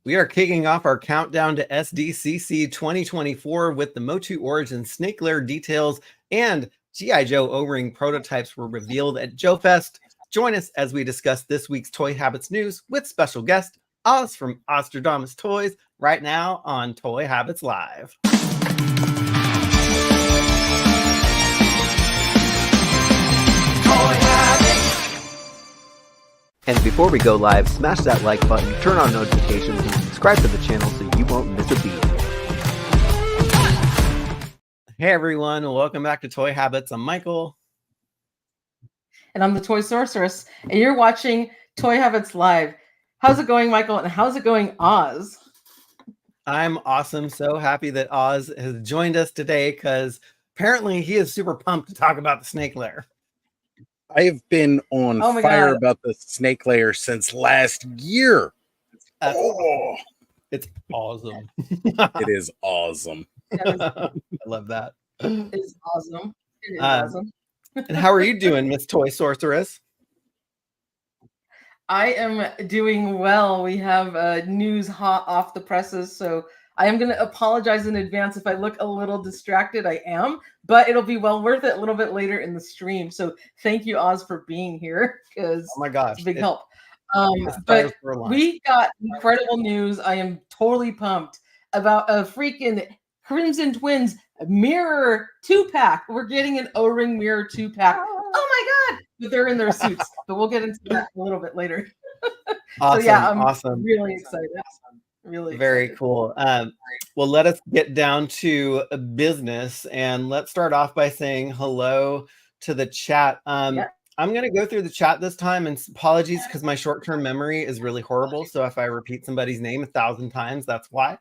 We are kicking off our countdown to SDCC 2024 with the MOTU Origins Snake Lair details and G.I. Joe O-Ring prototypes were revealed at Joe Fest. Join us as we discuss this week's Toy Habits news with special guest Oz from Ostradamus Toys right now on Toy Habits Live. And before we go live, smash that like button, turn on notifications, and subscribe to the channel so you won't miss a beat. Hey everyone, welcome back to Toy Habits. I'm Michael. And I'm the Toy Sorceress. And you're watching Toy Habits Live. How's it going, Michael? And how's it going, Oz? I'm awesome. So happy that Oz has joined us today because apparently he is super pumped to talk about the Snake Lair. I have been on fire about the Snake Lair since last year. It's awesome. It is awesome. I love that. It is awesome. It is awesome. And how are you doing, Miss Toy Sorceress? I am doing well. We have news hot off the presses, so I am going to apologize in advance if I look a little distracted. I am, but it'll be well worth it a little bit later in the stream. So thank you, Oz, for being here because oh my gosh, it's a big help. But we got incredible news. I am totally pumped about a freaking Crimson Twins mirror 2-pack. We're getting an O-Ring mirror 2-pack. Oh my God! But they're in their suits. But we'll get into that a little bit later. Awesome, so yeah, I'm awesome. Really excited. Really very excited. Cool. Well, let us get down to business, and let's start off by saying hello to the chat. I'm going to go through the chat this time, and apologies because my short-term memory is really horrible. So if I repeat somebody's name 1,000 times, that's why.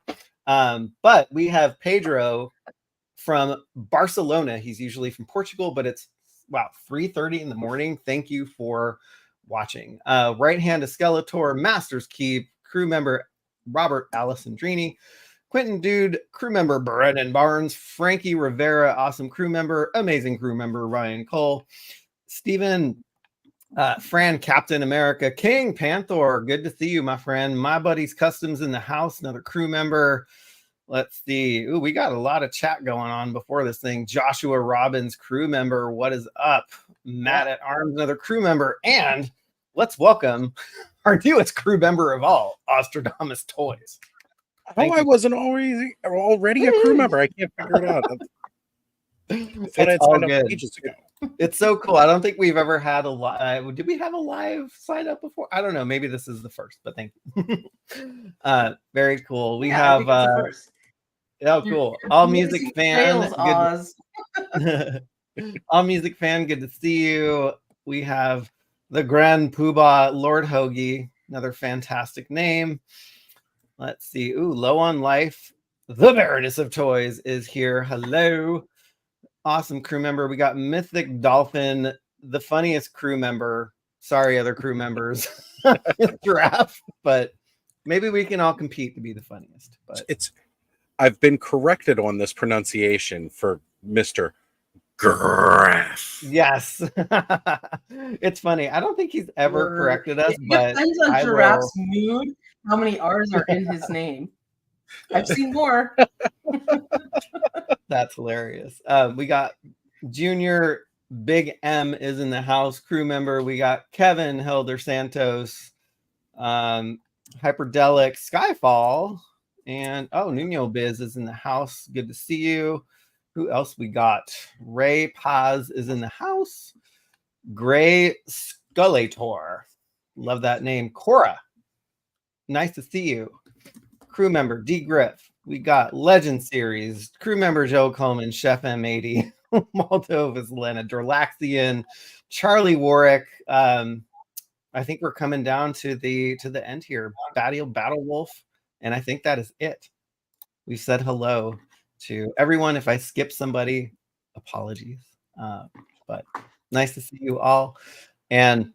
But we have Pedro from Barcelona. He's usually from Portugal, but it's 3:30 in the morning. Thank you for watching. Right Hand to Skeletor, Masters Keep, crew member Robert Alessandrini, Quentin Dude, crew member Brennan Barnes, Frankie Rivera, awesome crew member, amazing crew member Ryan Cole, Steven, Fran Captain America, King Panther, good to see you, my friend. My buddy's Customs in the house, another crew member. Let's see. Ooh, we got a lot of chat going on before this thing. Joshua Robbins, crew member, what is up? Matt at Arms, another crew member, and let's welcome our newest crew member of all, Ostradamus Toys. I wasn't already a crew member. I can't figure it out. It's all good. Ages ago. It's so cool. I don't think we've ever had a live. Did we have a live sign up before? I don't know. Maybe this is the first, but thank you. Very cool. We have. Oh, cool. All music fan. All music fan. Good to see you. We have the Grand Poobah, Lord Hoagie, another fantastic name. Let's see. Ooh, Low on Life. The Baroness of Toys is here. Hello. Awesome crew member. We got Mythic Dolphin, the funniest crew member. Sorry, other crew members. Giraffe, but maybe we can all compete to be the funniest. But I've been corrected on this pronunciation for Mr. Giraffe. Yes. It's funny. I don't think he's ever corrected us, but it depends on Giraffe's mood, how many R's are in his name. I've seen more. That's hilarious. We got Junior, Big M is in the house, crew member. We got Kevin Helder Santos, Hyperdelic, Skyfall, and Nuno Biz is in the house. Good to see you. Who else we got? Ray Paz is in the house. Gray Skullator. Love that name. Cora. Nice to see you. Crew member D Griff. We got Legend Series. Crew member Joe Coleman, Chef M80, Moldova's Lena, Dorlaxian, Charlie Warwick. I think we're coming down to the end here. Battle Wolf. And I think that is it. We said hello to everyone. If I skip somebody, apologies. But nice to see you all. And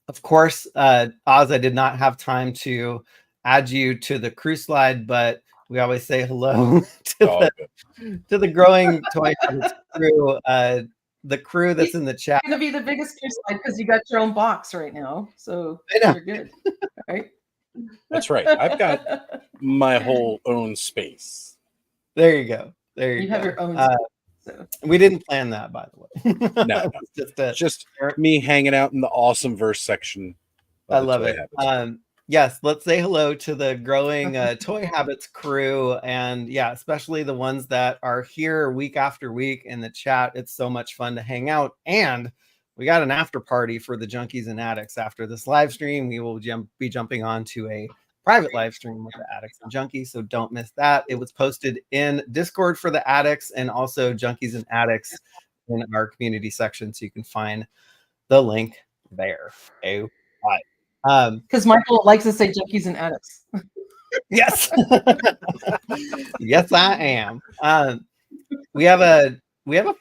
of course, Oz, I did not have time to add you to the crew slide, but we always say hello to the growing Toy Habits crew. The crew that's in the chat. It's going to be the biggest crew slide because you got your own box right now. So you're good. Right? That's right. my whole own space. There you go. There you go. have your own space, so. We didn't plan that, by the way. No. Just me hanging out in the awesome verse section. I love it. Yes, let's say hello to the growing Toy Habits crew. And yeah, especially the ones that are here week after week in the chat. It's so much fun to hang out. And we got an after party for the Junkies and Addicts after this live stream. We will be jumping on to a private live stream with the Addicts and Junkies, so don't miss that. It was posted in Discord for the Addicts and also Junkies and Addicts in our community section, so you can find the link there. Because Michael likes to say Junkies and Addicts. Yes. Yes, I am. We have a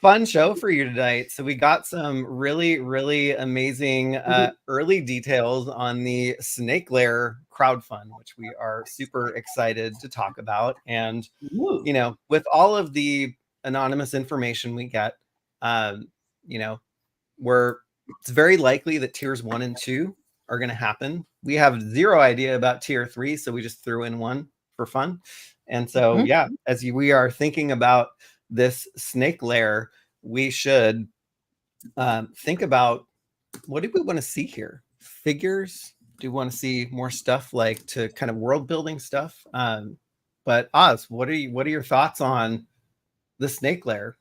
fun show for you tonight. So we got some really, really amazing early details on the Snake Lair crowdfund, which we are super excited to talk about. And, you know, with all of the anonymous information we get, you know, it's very likely that tiers 1 and 2 are going to happen. We have zero idea about tier 3, so we just threw in one for fun. And so, yeah, as we are thinking about this Snake Lair, we should think about, what do we want to see here? Figures? Do we want to see more stuff like to kind of world building stuff? But Oz, what are your thoughts on the Snake Lair?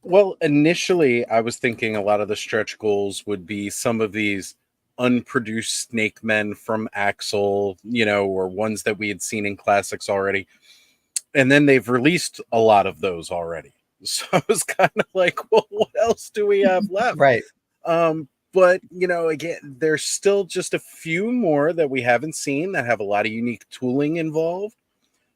Well, initially I was thinking a lot of the stretch goals would be some of these unproduced snake men from Axel, you know, or ones that we had seen in classics already. And then they've released a lot of those already. So I was kind of like, well, what else do we have left? Right. But, you know, again, there's still just a few more that we haven't seen that have a lot of unique tooling involved.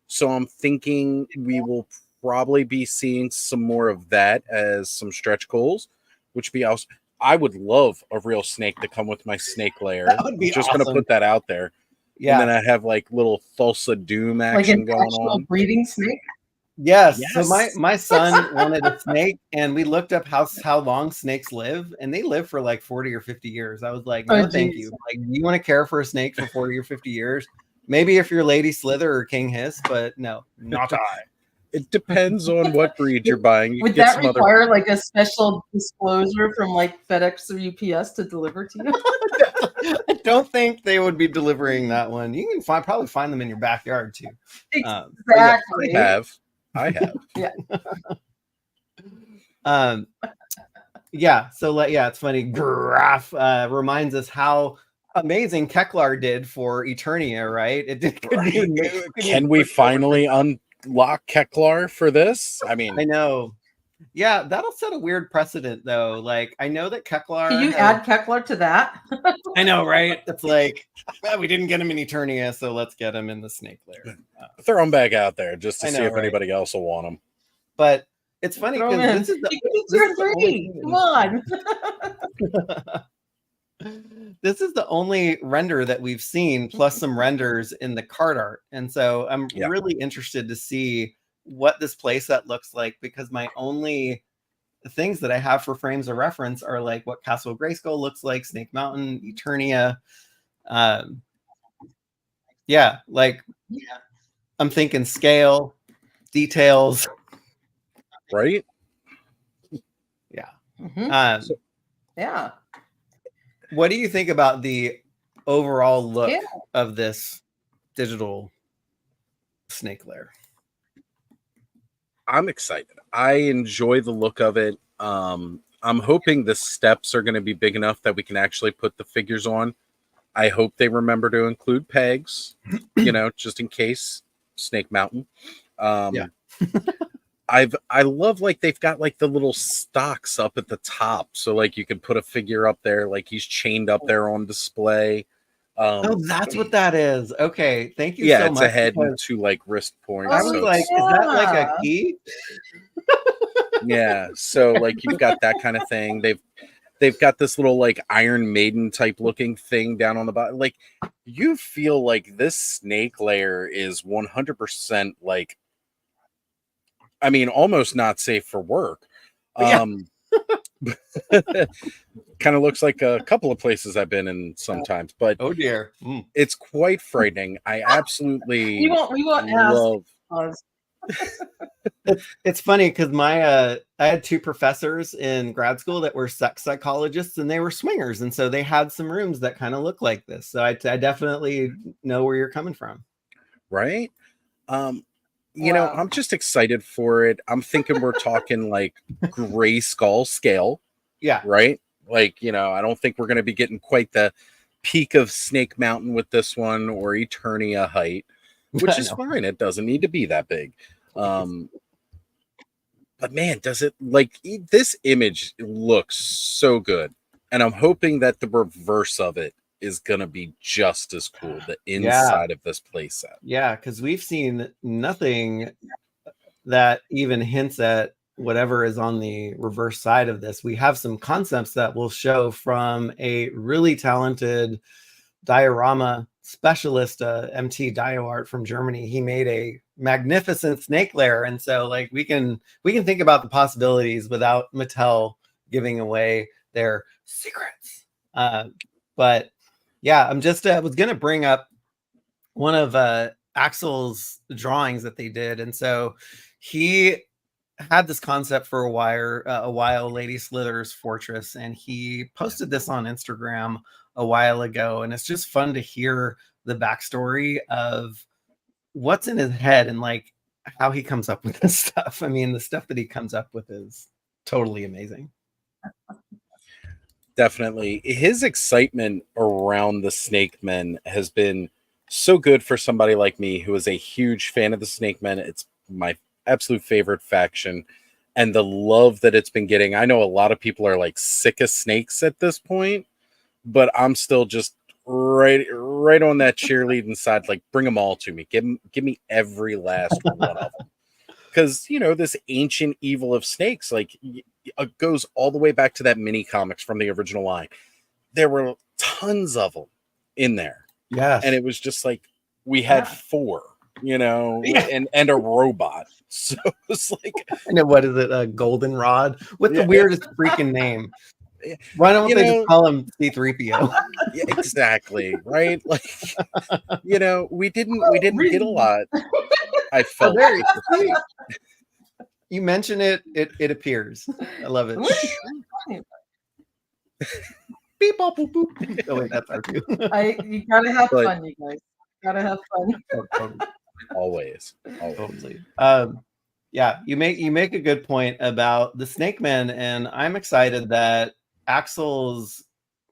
So I'm thinking we will probably be seeing some more of that as some stretch goals, which be also, I would love a real snake to come with my Snake Lair. That would be just awesome. going to put that out there. Yeah. And then I have like little Thulsa Doom action going on. Breeding snake? Yes. So my son wanted a snake, and we looked up how long snakes live, and they live for like 40 or 50 years. I was like, no, thank you. Like, you want to care for a snake for 40 or 50 years? Maybe if you're Lady Slither or King Hiss, but no, not I. It depends on what breed you're buying. Would that require like a special disclosure from like FedEx or UPS to deliver to you? I don't think they would be delivering that one. You can probably find them in your backyard too. Exactly. I have. Yeah. Yeah. So it's funny. Graph reminds us how amazing Keklar did for Eternia, right? Can we finally unlock Keklar for this? I mean, I know. Yeah, that'll set a weird precedent, though. Like, I know that Keklar. Can you add Keklar to that? I know, right? It's like, well, we didn't get him in Eternia, so let's get him in the Snake Lair. Throw him back out there just to see if anybody else will want him. But it's funny because this is the Come on. This is the only render that we've seen, plus some renders in the card art, and so I'm really interested to see what this playset looks like, because my only things that I have for frames of reference are like what Castle Grayskull looks like, Snake Mountain, Eternia. I'm thinking scale, details. Right? Yeah. Yeah. What do you think about the overall look of this digital Snake Lair? I'm excited. I enjoy the look of it. I'm hoping the steps are going to be big enough that we can actually put the figures on. I hope they remember to include pegs, just in case. Snake Mountain. I love, like, they've got like the little stocks up at the top, so like you can put a figure up there, like he's chained up there on display. That's what that is. Okay, thank you. Yeah, so it's much, a head and two like wrist points. I was like, is that like a key? Yeah, so like you've got that kind of thing. They've got this little like Iron Maiden type looking thing down on the bottom. Like, you feel like this Snake Lair is 100% like, I mean, almost not safe for work. Kind of looks like a couple of places I've been in sometimes, but oh dear, it's quite frightening. I absolutely we won't love. Ask. It's funny because I had two professors in grad school that were sex psychologists, and they were swingers, and so they had some rooms that kind of look like this. So I definitely know where you're coming from. Right? You know, I'm just excited for it. I'm thinking we're talking like gray skull scale. Yeah. Right? Like, you know, I don't think we're going to be getting quite the peak of Snake Mountain with this one or Eternia height, which is fine. It doesn't need to be that big. But man, does it, like, this image looks so good. And I'm hoping that the reverse of it is going to be just as cool, the inside of this playset. Yeah, because we've seen nothing that even hints at whatever is on the reverse side of this. We have some concepts that will show from a really talented diorama specialist, MT Dio Art from Germany. He made a magnificent snake lair, and so like we can think about the possibilities without Mattel giving away their secrets. But yeah, I'm just was gonna bring up one of Axel's drawings that they did, and so he had this concept for a while, Lady Slither's Fortress, and he posted this on Instagram a while ago, and it's just fun to hear the backstory of what's in his head and like how he comes up with this stuff. I mean, the stuff that he comes up with is totally amazing. Definitely. His excitement around the Snake Men has been so good for somebody like me who is a huge fan of the Snake Men. It's my absolute favorite faction, and the love that it's been getting. I know a lot of people are like sick of snakes at this point, but I'm still just right on that cheerleading side. Like, bring them all to me. Give me every last one of them. Because, you know, this ancient evil of snakes, like, it goes all the way back to that mini comics from the original line. There were tons of them in there. Yeah. And it was just like, we had 4, you know, and a robot. So it's like, I know, what is it? A goldenrod with the weirdest freaking name. Why don't they just call him C-3PO? Yeah, exactly. Right. Like, you know, we didn't get a lot. I felt you mention it appears. I love it. Beep, bop, boop, boop. Oh wait, that's our cue. You gotta have fun, you guys. Gotta have fun. Always. Totally. Yeah, you make a good point about the Snake Men, and I'm excited that Axel's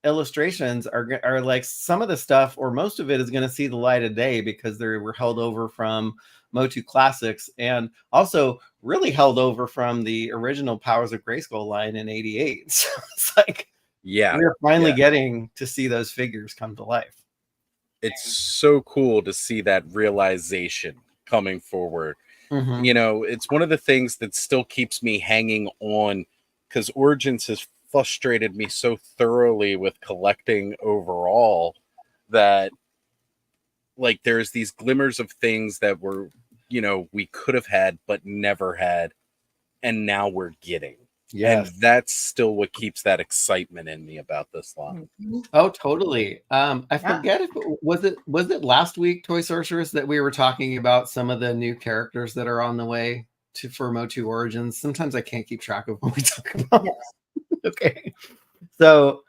illustrations are like some of the stuff, or most of it, is going to see the light of day because they were held over from MOTU Classics, and also really held over from the original Powers of Grayskull line in '88. So it's like, we're finally getting to see those figures come to life. It's so cool to see that realization coming forward. Mm-hmm. You know, it's one of the things that still keeps me hanging on, because Origins has frustrated me so thoroughly with collecting overall that, like, there's these glimmers of things that were, you know, we could have had but never had, and now we're getting. Yes. And that's still what keeps that excitement in me about this line. Oh, totally. I forget if was it last week, Toy Sorceress, that we were talking about some of the new characters that are on the way for MOTU Origins. Sometimes I can't keep track of what we talk about. Yes. Okay. So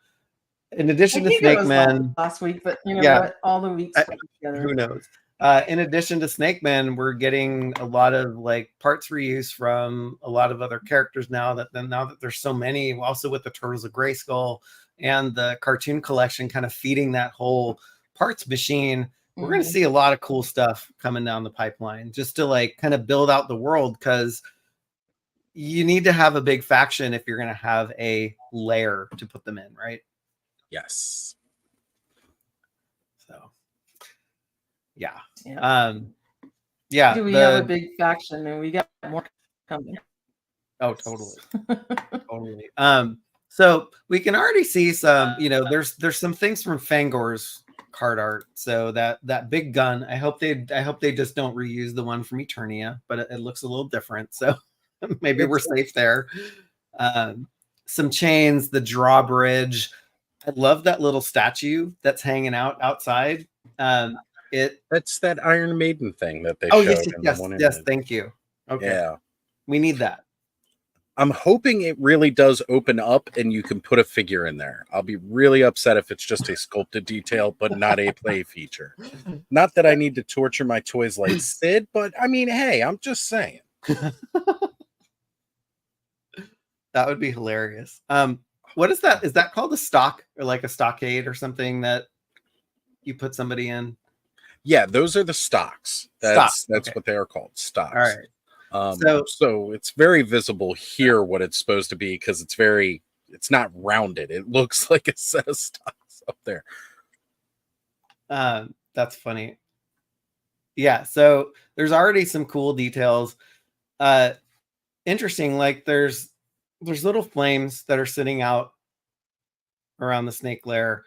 in addition to Snake Men last week, but you know what? All the weeks together. Who knows? In addition to Snake Men, we're getting a lot of like parts reuse from a lot of other characters now that there's so many, also with the Turtles of Grayskull and the cartoon collection kind of feeding that whole parts machine. We're going to see a lot of cool stuff coming down the pipeline just to like kind of build out the world, because you need to have a big faction if you're going to have a lair to put them in, right? Yes. So yeah. Do we have a big faction, and we got more coming? Oh, totally. Totally. So we can already see some, you know, there's some things from Fangor's card art. So that big gun, I hope they just don't reuse the one from Eternia, but it looks a little different. So maybe we're safe there. some chains, the drawbridge. I love that little statue that's hanging out outside. That's that Iron Maiden thing that they showed in the one yes, image. thank you. Okay. Yeah. We need that. I'm hoping it really does open up and you can put a figure in there. I'll be really upset if it's just a sculpted detail, but not a play feature. Not that I need to torture my toys like Sid, but I mean, hey, I'm just saying. That would be hilarious. What is that? Is that called a stock or like a stockade or something that you put somebody in? Yeah, those are the stocks. That's okay. What they are called, stocks. All right. So it's very visible here what it's supposed to be because it's not rounded. It looks like a set of stocks up there. That's funny. Yeah, so there's already some cool details. Interesting, like there's little flames that are sitting out around the Snake Lair.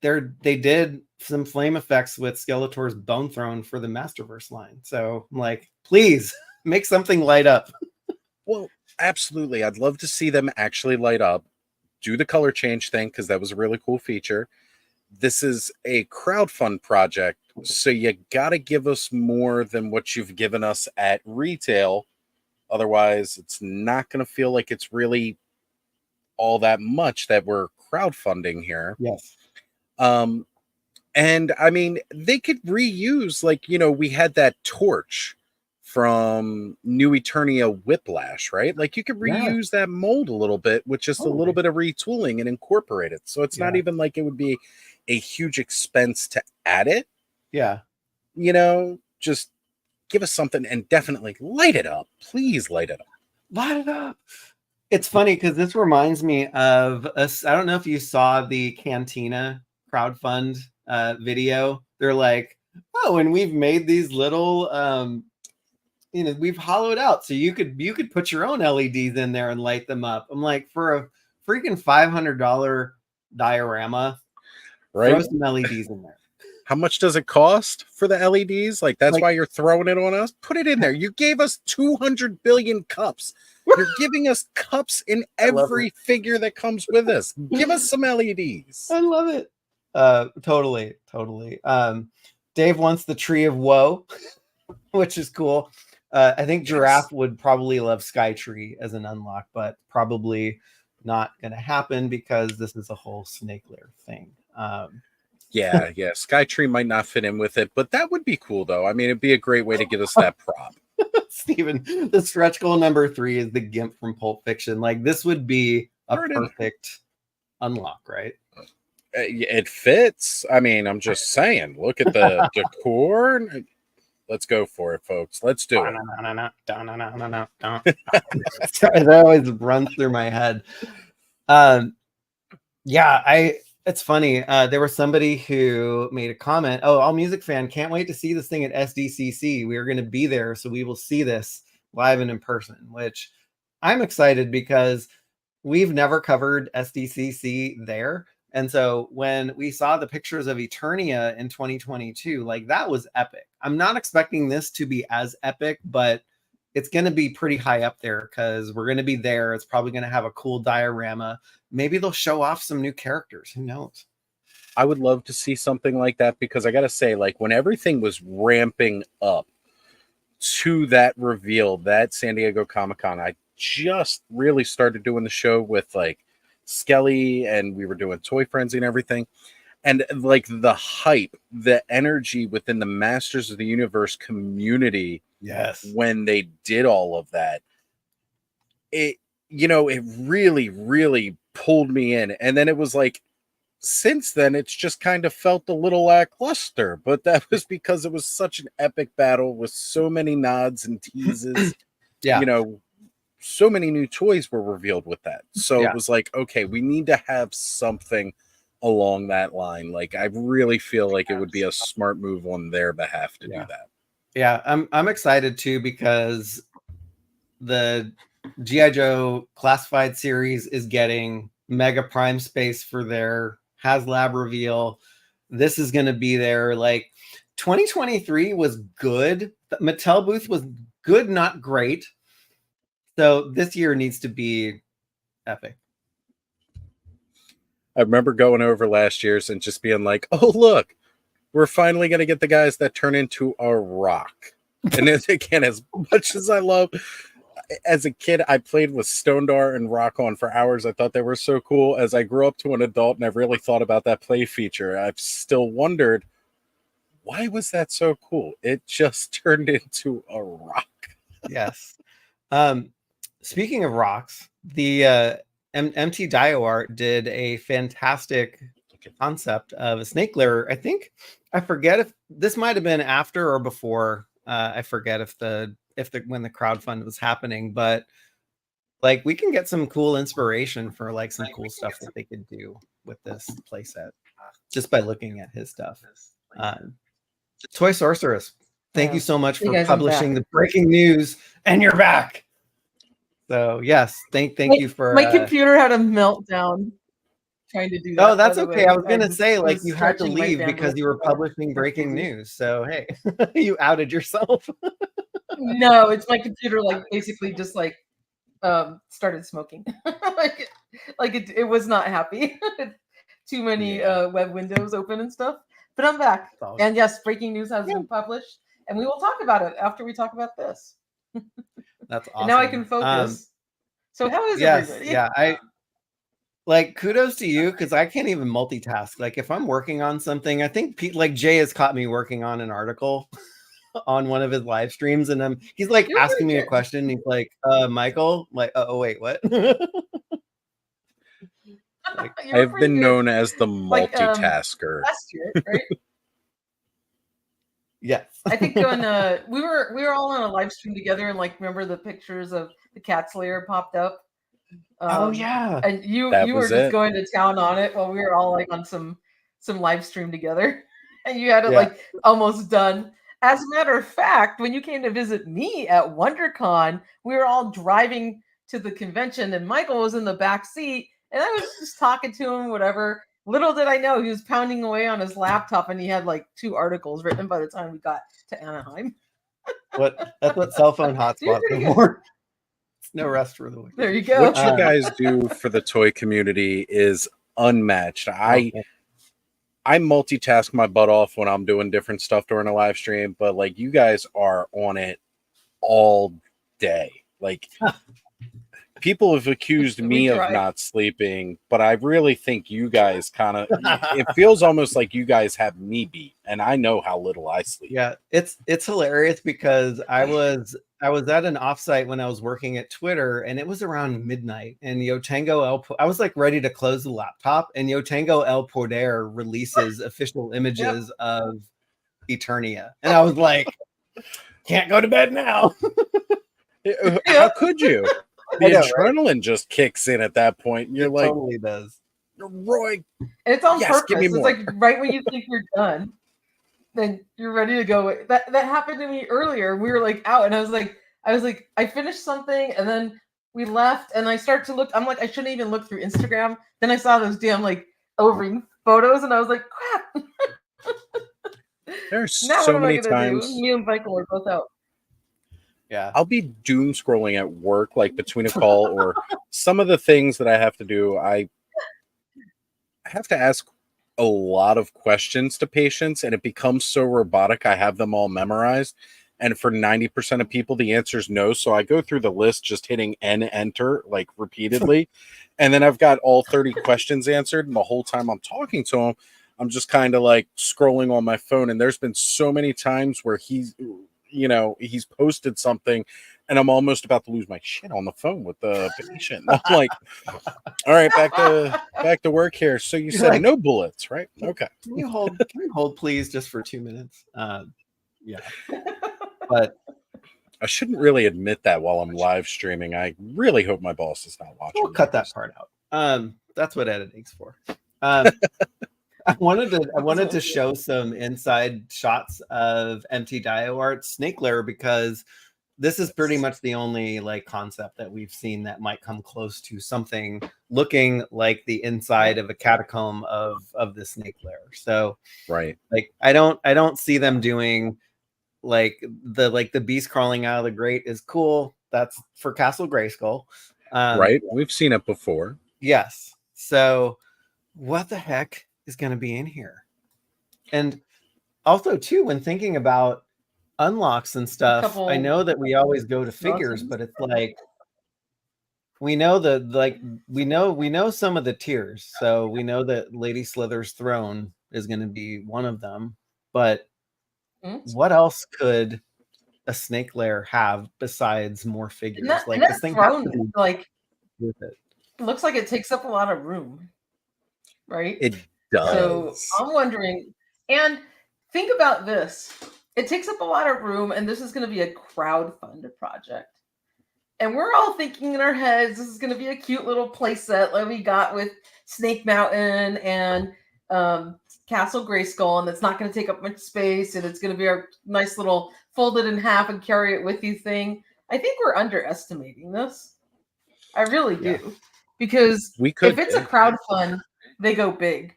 They did some flame effects with Skeletor's Bone Throne for the Masterverse line. So I'm like, please make something light up. Well, absolutely. I'd love to see them actually light up, do the color change thing, because that was a really cool feature. This is a crowdfund project, so you got to give us more than what you've given us at retail. Otherwise, it's not going to feel like it's really all that much that we're crowdfunding here. Yes. And I mean, they could reuse, like, we had that torch from New Eternia Whiplash, right? Like you could reuse that mold a little bit with just a little bit of retooling and incorporate it. So it's not even like it would be a huge expense to add it. Yeah. Just give us something and definitely light it up. Please light it up. Light it up. It's funny because this reminds me of us. I don't know if you saw the Cantina crowdfund video. They're like, oh, and we've made these little we've hollowed out so you could put your own LEDs in there and light them up. I'm like, for a freaking $500 diorama, right? Throw some LEDs in there. How much does it cost for the LEDs? Like, that's why you're throwing it on us? Put it in there. You gave us 200 billion cups. You're giving us cups in every figure that comes with us. Give us some LEDs. I love it. Totally. Dave wants the Tree of Woe, which is cool. I think Giraffe would probably love Skytree as an unlock, but probably not going to happen because this is a whole Snake Lair thing. Yeah. Skytree might not fit in with it, but that would be cool, though. I mean, it'd be a great way to give us that prop. Steven, the stretch goal number 3 is the Gimp from Pulp Fiction. Like, this would be a perfect unlock, right? It fits. I mean, I'm just saying, look at the decor. Let's go for it, folks. Let's do it. That always runs through my head. It's funny. There was somebody who made a comment. Oh, All Music fan, can't wait to see this thing at SDCC. We are going to be there, so we will see this live and in person, which I'm excited because we've never covered SDCC there. And so when we saw the pictures of Eternia in 2022, like that was epic. I'm not expecting this to be as epic, but it's going to be pretty high up there because we're going to be there. It's probably going to have a cool diorama. Maybe they'll show off some new characters. Who knows? I would love to see something like that because I got to say, like, when everything was ramping up to that reveal, that San Diego Comic-Con, I just really started doing the show with like Skelly and we were doing Toy Frenzy and everything. And like the hype, the energy within the Masters of the Universe community. Yes. When they did all of that, it really, really pulled me in. And then it was like, since then, it's just kind of felt a little lackluster, but that was because it was such an epic battle with so many nods and teases. So many new toys were revealed with that. So it was like, okay, we need to have something along that line. Like, I really feel like it would be a smart move on their behalf to do that. Yeah, I'm excited too because the G.I. Joe Classified series is getting Mega Prime space for their HasLab reveal. This is going to be there. Like 2023 was good. The Mattel booth was good, not great. So this year needs to be epic. I remember going over last year's and just being like, oh, look, we're finally going to get the guys that turn into a rock. And then, again, as much as I love, as a kid, I played with Stondar and Rock On for hours. I thought they were so cool. As I grew up to an adult and I've really thought about that play feature, I've still wondered, why was that so cool? It just turned into a rock. Yes. Speaking of rocks, the MT Dio Art did a fantastic concept of a snake lair. I forget if this might have been after or before. I forget if when the crowdfund was happening, but like we can get some cool inspiration for like some cool stuff that they could do with this playset just by looking at his stuff. Toy Sorceress, thank you so much for publishing the breaking news, and you're back. So yes, thank you for. My computer had a meltdown trying to do that. Oh, that's okay. I was gonna say, like, you had to leave because you were publishing breaking news. So hey, you outed yourself. No, it's my computer, like, basically just like started smoking. it was not happy. Too many web windows open and stuff. But I'm back. And yes, breaking news has been published, and we will talk about it after we talk about this. That's awesome. And now I can focus. So how is everybody? Yeah, I like kudos to you because I can't even multitask. Like if I'm working on something, I think like Jay has caught me working on an article on one of his live streams, and he's like asking me a question. And he's like, Michael, like, oh wait, what? Like, I've been known as the multitasker. Last year, right? Yes. I think when we were all on a live stream together, and like remember the pictures of the cat's lair popped up. Oh yeah. And you were just going to town on it while we were all like on some live stream together, and you had it like almost done. As a matter of fact, when you came to visit me at WonderCon, we were all driving to the convention, and Michael was in the back seat, and I was just talking to him, whatever. Little did I know he was pounding away on his laptop, and he had like 2 articles written by the time we got to Anaheim. That's what cell phone hotspots are for. It's no rest for the week. There you go. What you guys do for the toy community is unmatched. I multitask my butt off when I'm doing different stuff during a live stream, but like you guys are on it all day. Like people have accused me of not sleeping, but I really think you guys kind of, it feels almost like you guys have me beat, and I know how little I sleep. Yeah, it's hilarious because I was at an offsite when I was working at Twitter, and it was around midnight, and I was like ready to close the laptop, and Yotango El Poder releases official images of Eternia, and I was like, can't go to bed now. How could you? The adrenaline just kicks in at that point. And you're like, totally does. Roy. And it's on purpose. Give me it's more. Like right when you think you're done, then you're ready to go. That happened to me earlier. We were like out, and I was like, I finished something, and then we left, and I start to look. I'm like, I shouldn't even look through Instagram. Then I saw those damn like O-ring photos, and I was like, crap. There's so many times. Me and Michael are both out. Yeah, I'll be doom scrolling at work, like between a call or some of the things that I have to do. I have to ask a lot of questions to patients, and it becomes so robotic. I have them all memorized. And for 90% of people, the answer is no. So I go through the list, just hitting enter like repeatedly. And then I've got all 30 questions answered. And the whole time I'm talking to him, I'm just kind of like scrolling on my phone. And there's been so many times where he's posted something and I'm almost about to lose my shit on the phone with the patient. I'm like, all right, back to work here. So you said no bullets, right? Okay. Can you hold please just for 2 minutes? Yeah. But I shouldn't really admit that while I'm live streaming. I really hope my boss is not watching. We'll cut that part out. That's what editing's for. I wanted to show some inside shots of MT Dio Art Snake Lair because this is pretty much the only like concept that we've seen that might come close to something looking like the inside of a catacomb of the Snake Lair. So right, like I don't see them doing like the beast crawling out of the grate is cool. That's for Castle Grayskull. Right, we've seen it before. Yes. So what the heck is going to be in here? And also, too, when thinking about unlocks and stuff, I know that we always go to figures, but it's like we know we know some of the tiers. So we know that Lady Slither's throne is going to be one of them. But what else could a Snake Lair have besides more figures? Like this thing throne, like with it. Looks like it takes up a lot of room, right? It does. So I'm wondering, and think about this. It takes up a lot of room, and this is going to be a crowdfunded project. And we're all thinking in our heads, this is going to be a cute little play set like we got with Snake Mountain and Castle Grayskull, and it's not going to take up much space, and it's going to be our nice little folded in half and carry it with you thing. I think we're underestimating this. I really do. Because if it's a crowdfund, they go big.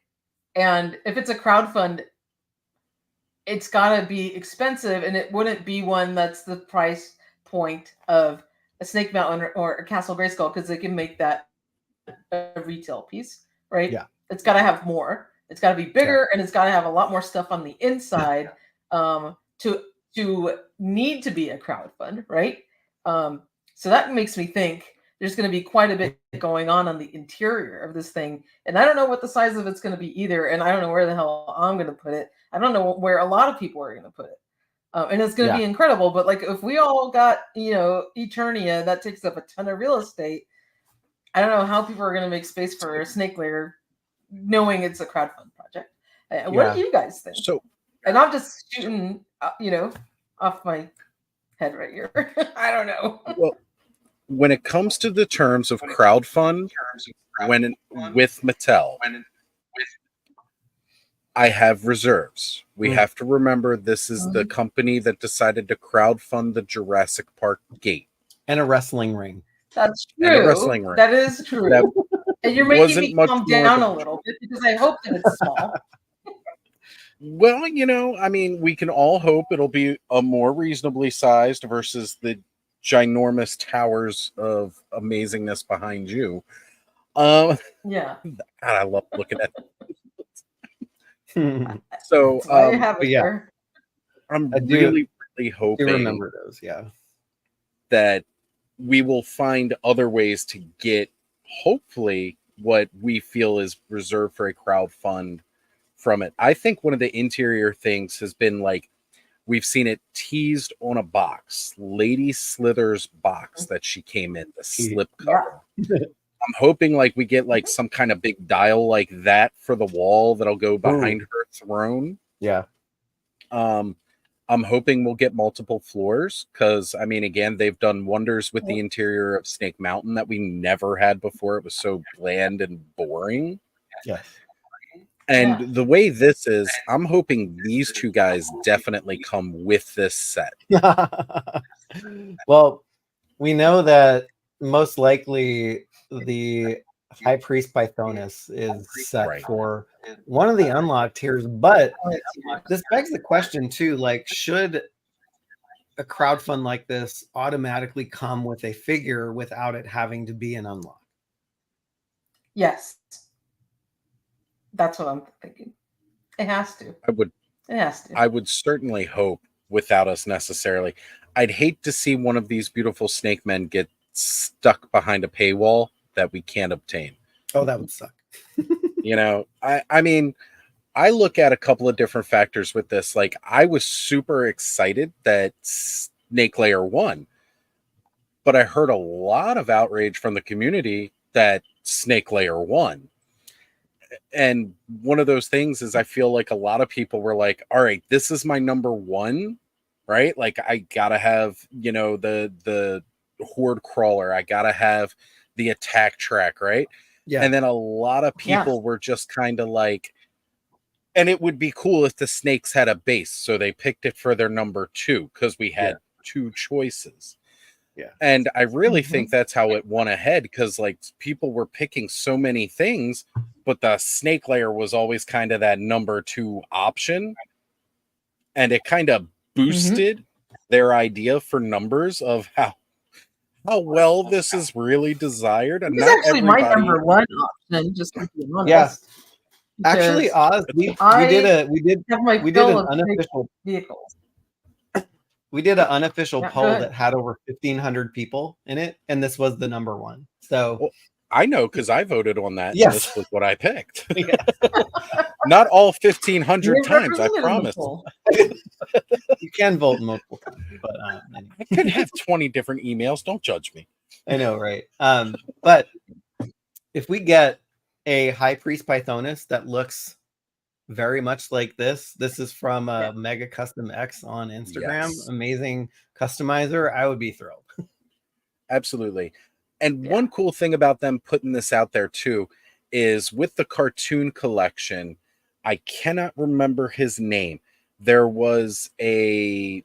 And if it's a crowdfund, it's got to be expensive, and it wouldn't be one that's the price point of a Snake Mountain or a Castle Grayskull, because they can make that a retail piece, right? Yeah. It's got to have more. It's got to be bigger, and it's got to have a lot more stuff on the inside to need to be a crowdfund, right? So that makes me think there's going to be quite a bit going on the interior of this thing. And I don't know what the size of it's going to be either. And I don't know where the hell I'm going to put it. I don't know where a lot of people are going to put it. And it's going to be incredible. But like, if we all got, Eternia, that takes up a ton of real estate. I don't know how people are going to make space for a Snake Lair knowing it's a crowdfund project. What do you guys think? So, and I'm just shooting, off my head right here. I don't know. Well, when it comes to the terms of crowdfund, with Mattel, I have reserves. We have to remember this is the company that decided to crowdfund the Jurassic Park gate and a wrestling ring. That's true. And a wrestling ring. That is true. And you're making me calm down a little bit because I hope that it's small. Well, I mean, we can all hope it'll be a more reasonably sized versus the ginormous towers of amazingness behind you. Yeah. God, I love looking at it. So, I'm really hoping. I remember those, that we will find other ways to get, hopefully, what we feel is reserved for a crowdfund from it. I think one of the interior things has been like, we've seen it teased on a box, Lady Slither's box that she came in, the slip cover. I'm hoping like we get like some kind of big dial like that for the wall that'll go behind her throne. Yeah. I'm hoping we'll get multiple floors because, I mean, again, they've done wonders with the interior of Snake Mountain that we never had before. It was so bland and boring. Yes. And the way this is, I'm hoping these two guys definitely come with this set. Well, we know that most likely the High Priest Pythonus is set for one of the unlocked tiers, but this begs the question too, like, should a crowdfund like this automatically come with a figure without it having to be an unlock? Yes. That's what I'm thinking. It has to. It has to. I would certainly hope without us necessarily. I'd hate to see one of these beautiful snake men get stuck behind a paywall that we can't obtain. Oh, that would suck. I mean, I look at a couple of different factors with this. Like, I was super excited that Snake Lair won, but I heard a lot of outrage from the community that Snake Lair won. And one of those things is I feel like a lot of people were like, all right, this is my number one, right? Like, I gotta have, the horde crawler. I gotta have the attack track, right? Yeah. And then a lot of people were just kind of like, and it would be cool if the snakes had a base. So they picked it for their number two because we had two choices. Yeah. And I really think that's how it won ahead because like people were picking so many things, but the Snake Lair was always kind of that number two option. And it kind of boosted their idea for numbers of how well this is really desired. And it's actually my number one option, just to be honest. Yeah. Actually, Oz, we did an unofficial vehicles. We did an unofficial poll that had over 1,500 people in it, and this was the number one. So well, I know because I voted on that. Yes. And this was what I picked. Not all 1,500 times, I promise. You can vote multiple times, but anyway. I could have 20 different emails. Don't judge me. I know, right? But if we get a High Priest Pythonus that looks very much like this is from Mega Custom X on Instagram. Yes. Amazing customizer. I would be thrilled. Absolutely. And one cool thing about them putting this out there too is with the cartoon collection, I cannot remember his name. There was in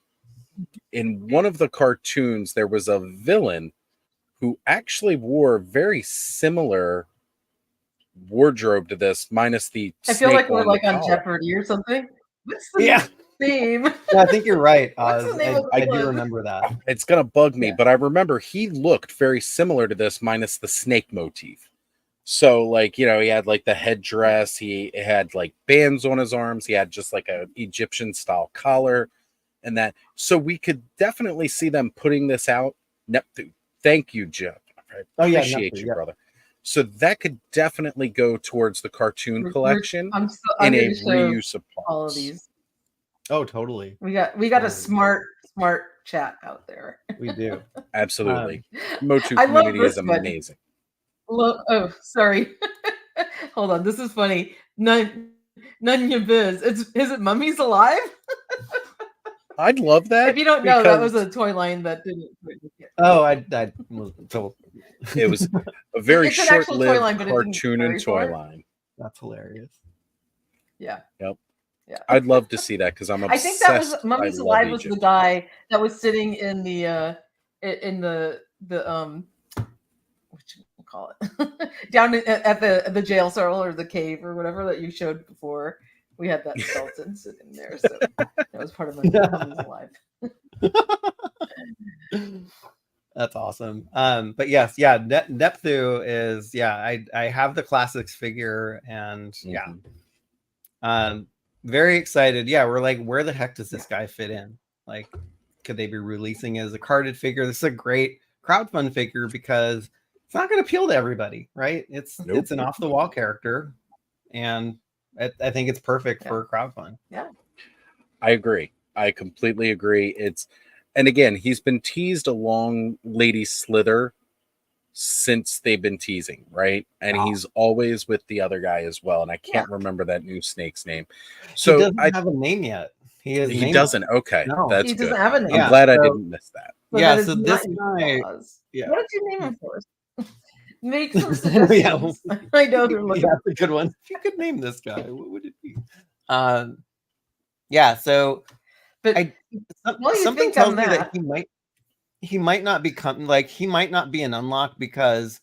one of the cartoons, there was a villain who actually wore very similar wardrobe to this, minus the I feel like we're like on Jeopardy or something. What's the name? Yeah, I think you're right. I do remember that. It's gonna bug me, but I remember he looked very similar to this, minus the snake motif. So, like, you know, he had like the headdress, he had like bands on his arms, he had just like a Egyptian style collar, and that. So we could definitely see them putting this out. Thank you, Jeff. I appreciate you, brother. So that could definitely go towards the cartoon collection in a reuse of parts. All of these. Oh, totally. We got a smart chat out there. We do. Absolutely. MOTU community is amazing. Oh, sorry. Hold on. This is funny. None your biz. Is it Mummies Alive? I'd love that. If you don't know, that was a toy line that didn't. Oh, I was told. It was a very short-lived cartoon and toy line. That's hilarious. Yeah. Yep. Yeah. I'd love to see that because I'm obsessed. I think that was Mummies Alive was the guy that was sitting in the what you call it down at the jail cell or the cave or whatever that you showed before. We had that skeleton sitting there, so that was part of my Mummies Alive. That's awesome. But yes, Nepthu is I have the classics figure and very excited. Yeah, we're like, where the heck does this guy fit in? Like, could they be releasing it as a carded figure? This is a great crowdfund figure because it's not going to appeal to everybody, right? It's an off the wall character, and I think it's perfect for a crowdfund. Yeah, I agree. I completely agree. And again, he's been teased along Lady Slither since they've been teasing, right? And he's always with the other guy as well. And I can't remember that new snake's name. So he doesn't have a name yet. He doesn't. Okay, no, that's he doesn't good. have a name. I'm glad I didn't miss that. Yeah. So this guy. Yeah. What did you name him for? Make some suggestions. I know they're looking. That's a good one. If you could name this guy, what would it be? Yeah. So, but something tells me that he might not become like he might not be an unlock because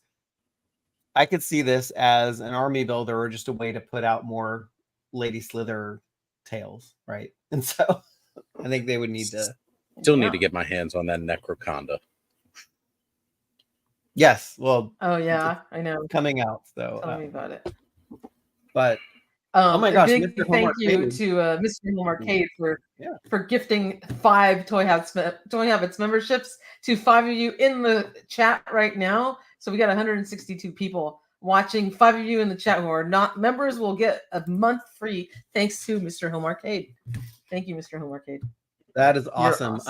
I could see this as an army builder or just a way to put out more Lady Slither tails, right? And so I think they would need to need to get my hands on that Necroconda. Yes, well, oh yeah, I know, coming out. So tell me about it. But oh my gosh, big thank you to Mr. Home Arcade for gifting 5 Toy Habits memberships to 5 of you in the chat right now. So we got 162 people watching. 5 of you in the chat who are not members will get a month free thanks to Mr. Home Arcade. Thank you, Mr. Home Arcade. That is awesome.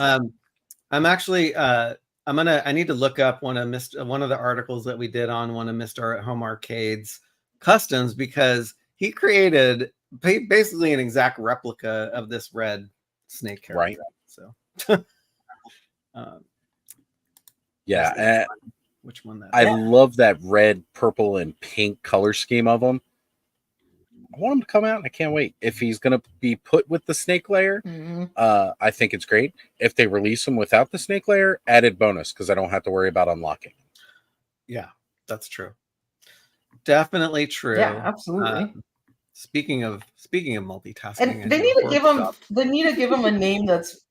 I'm actually I need to look up one of the articles that we did on one of Mr. Home Arcade's customs because he created basically an exact replica of this red snake character. Right. So which one that I love that red, purple, and pink color scheme of him. I want him to come out. I can't wait. If he's going to be put with the snake layer, I think it's great. If they release him without the snake layer, added bonus because I don't have to worry about unlocking. Yeah, that's true. Definitely true. Yeah, absolutely. Speaking of multitasking, and they need to give him a name that's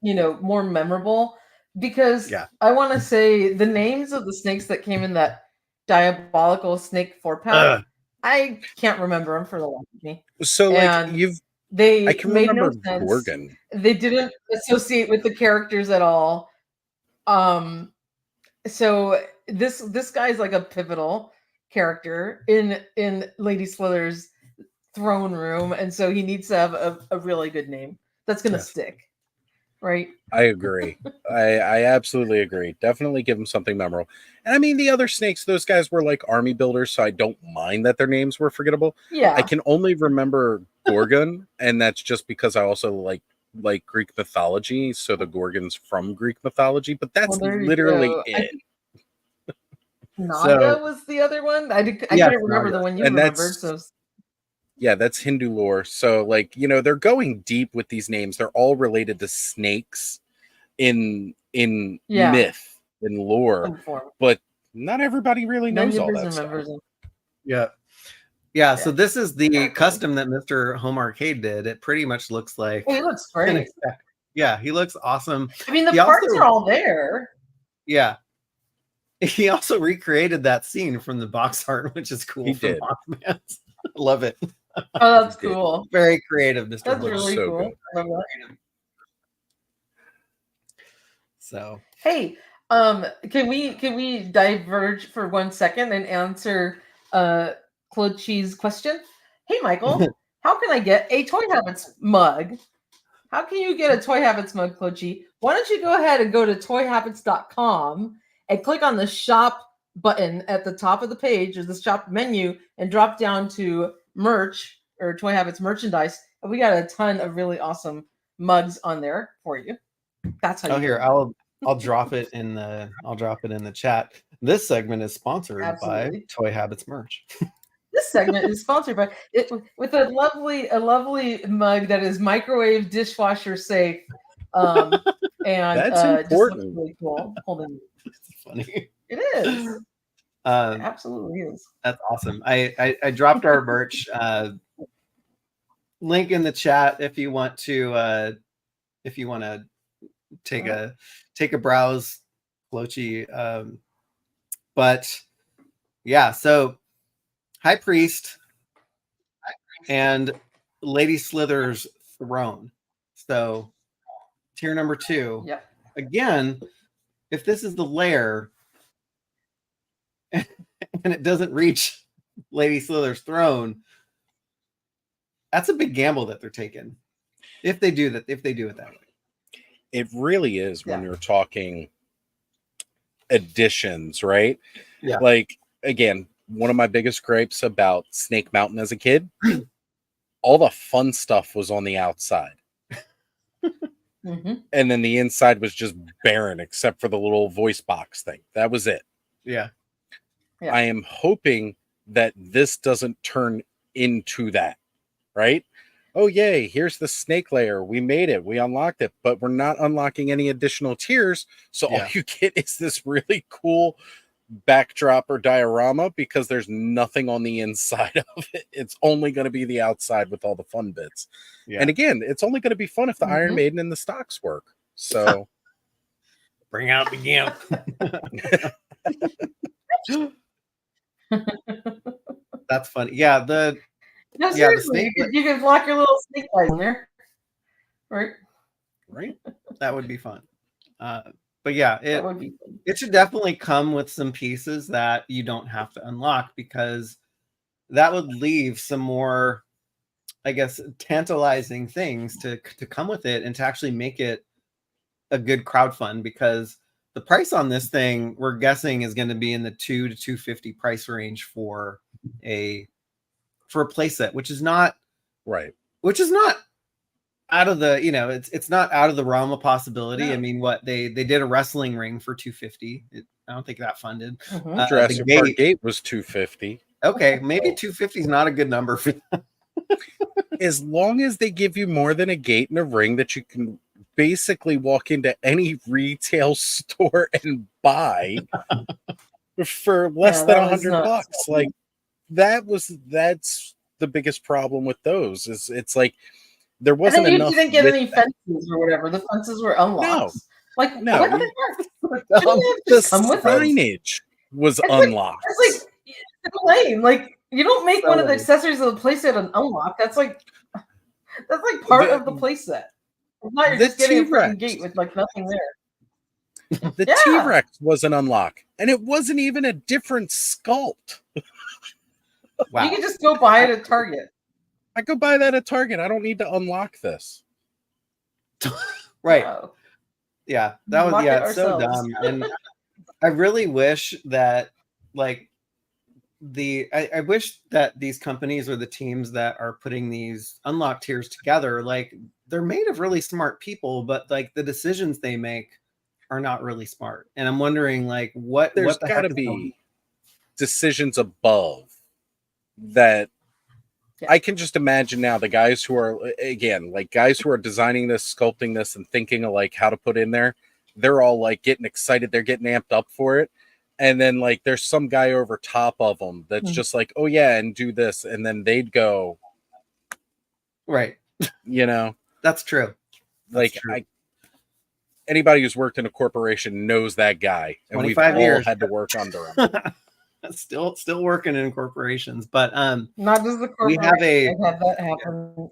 more memorable because I want to say the names of the snakes that came in that diabolical snake 4-pack. I can't remember them for the life of me. So like I can made remember no sense. Gorgon. They didn't associate with the characters at all. So this guy's like a pivotal character in Lady Slither's throne room, and so he needs to have a really good name that's gonna stick. Right. I agree. I absolutely agree. Definitely give them something memorable. And I mean, the other snakes, those guys were like army builders, so I don't mind that their names were forgettable. Yeah. I can only remember Gorgon, and that's just because I also like Greek mythology. So the Gorgon's from Greek mythology, but that's literally it. Naga was the other one. I couldn't remember the one you remembered. So yeah, that's Hindu lore. So, like, you know, they're going deep with these names. They're all related to snakes in myth, in lore, but not everybody really knows all that stuff. Yeah. So this is the custom that Mr. Home Arcade did. It pretty much looks like. He looks great. Yeah, he looks awesome. I mean, the parts are all there. Yeah. He also recreated that scene from the box art, which is cool. He did. Love it. Oh, that's cool. Very creative, Mr. That's really cool. So hey, can we diverge for 1 second and answer Claude Chee's question? Hey, Michael, how can I get a Toy Habits mug? How can you get a Toy Habits mug, Claude Chee? Why don't you go ahead and go to toyhabits.com and click on the shop button at the top of the page or the shop menu and drop down to merch or Toy Habits merchandise. And we got a ton of really awesome mugs on there for you. That's how you I'll drop it in the chat. This segment is sponsored by Toy Habits merch. This segment is sponsored by it with a lovely mug that is microwave dishwasher safe. And that's important. Just looks really cool. Hold on. It's funny. It is. It absolutely is. That's awesome. I dropped our merch link in the chat if you want to take a browse, Flochi. But yeah, so High Priest and Lady Slither's throne. So tier number 2. Yeah. Again, if this is the lair and it doesn't reach Lady Slither's throne, that's a big gamble that they're taking. If they do it that way. It really is when you're talking additions, right? Yeah. Like, again, one of my biggest gripes about Snake Mountain as a kid, all the fun stuff was on the outside. Mm-hmm. And then the inside was just barren except for the little voice box thing. That was it. Yeah. I am hoping that this doesn't turn into that, right? Oh, yay, here's the Snake Lair. We made it. We unlocked it, but we're not unlocking any additional tiers. So all you get is this really cool backdrop or diorama because there's nothing on the inside of it. It's only going to be the outside with all the fun bits. Yeah. And again, it's only going to be fun if the Iron Maiden and the stocks work. So bring out the gimp. That's funny. Yeah, the seriously, you can block your little snake guys in there. Right? That would be fun. But yeah, it should definitely come with some pieces that you don't have to unlock because that would leave some more, I guess, tantalizing things to come with it and to actually make it a good crowdfund because the price on this thing we're guessing is going to be in the $200 to $250 price range for a playset, which is not out of the, it's not out of the realm of possibility. No. I mean, what they did a wrestling ring for $250. I don't think that funded. Jurassic Park gate was $250. Okay, maybe $250 is not a good number for that. As long as they give you more than a gate and a ring that you can basically walk into any retail store and buy for less than $100. Like that's the biggest problem with those is it's like there wasn't enough. You didn't get any fences or whatever. The fences were unlocked. No. The signage was unlocked. It's like lame. Like You don't make one of the accessories of the playset an unlock. That's like part of the playset. It's not you're just getting a freaking gate with like nothing there. The T-Rex was an unlock, and it wasn't even a different sculpt. Wow. You can just go buy it at Target. I go buy that at Target. I don't need to unlock this. Right. Wow. Yeah, that was it's so dumb. And I really wish that like I wish that these companies or the teams that are putting these unlock tiers together, like they're made of really smart people, but like the decisions they make are not really smart. And I'm wondering like there's got to be decisions above that. Yeah. I can just imagine now the guys who are designing this, sculpting this, and thinking of like how to put in there. They're all like getting excited. They're getting amped up for it. And then like there's some guy over top of them that's just like, oh yeah, and do this. And then they'd go. Right. You know, that's true. Like true. Anybody who's worked in a corporation knows that guy. And we've all had to work under him. Still working in corporations, but not just the corporation. I've had that happen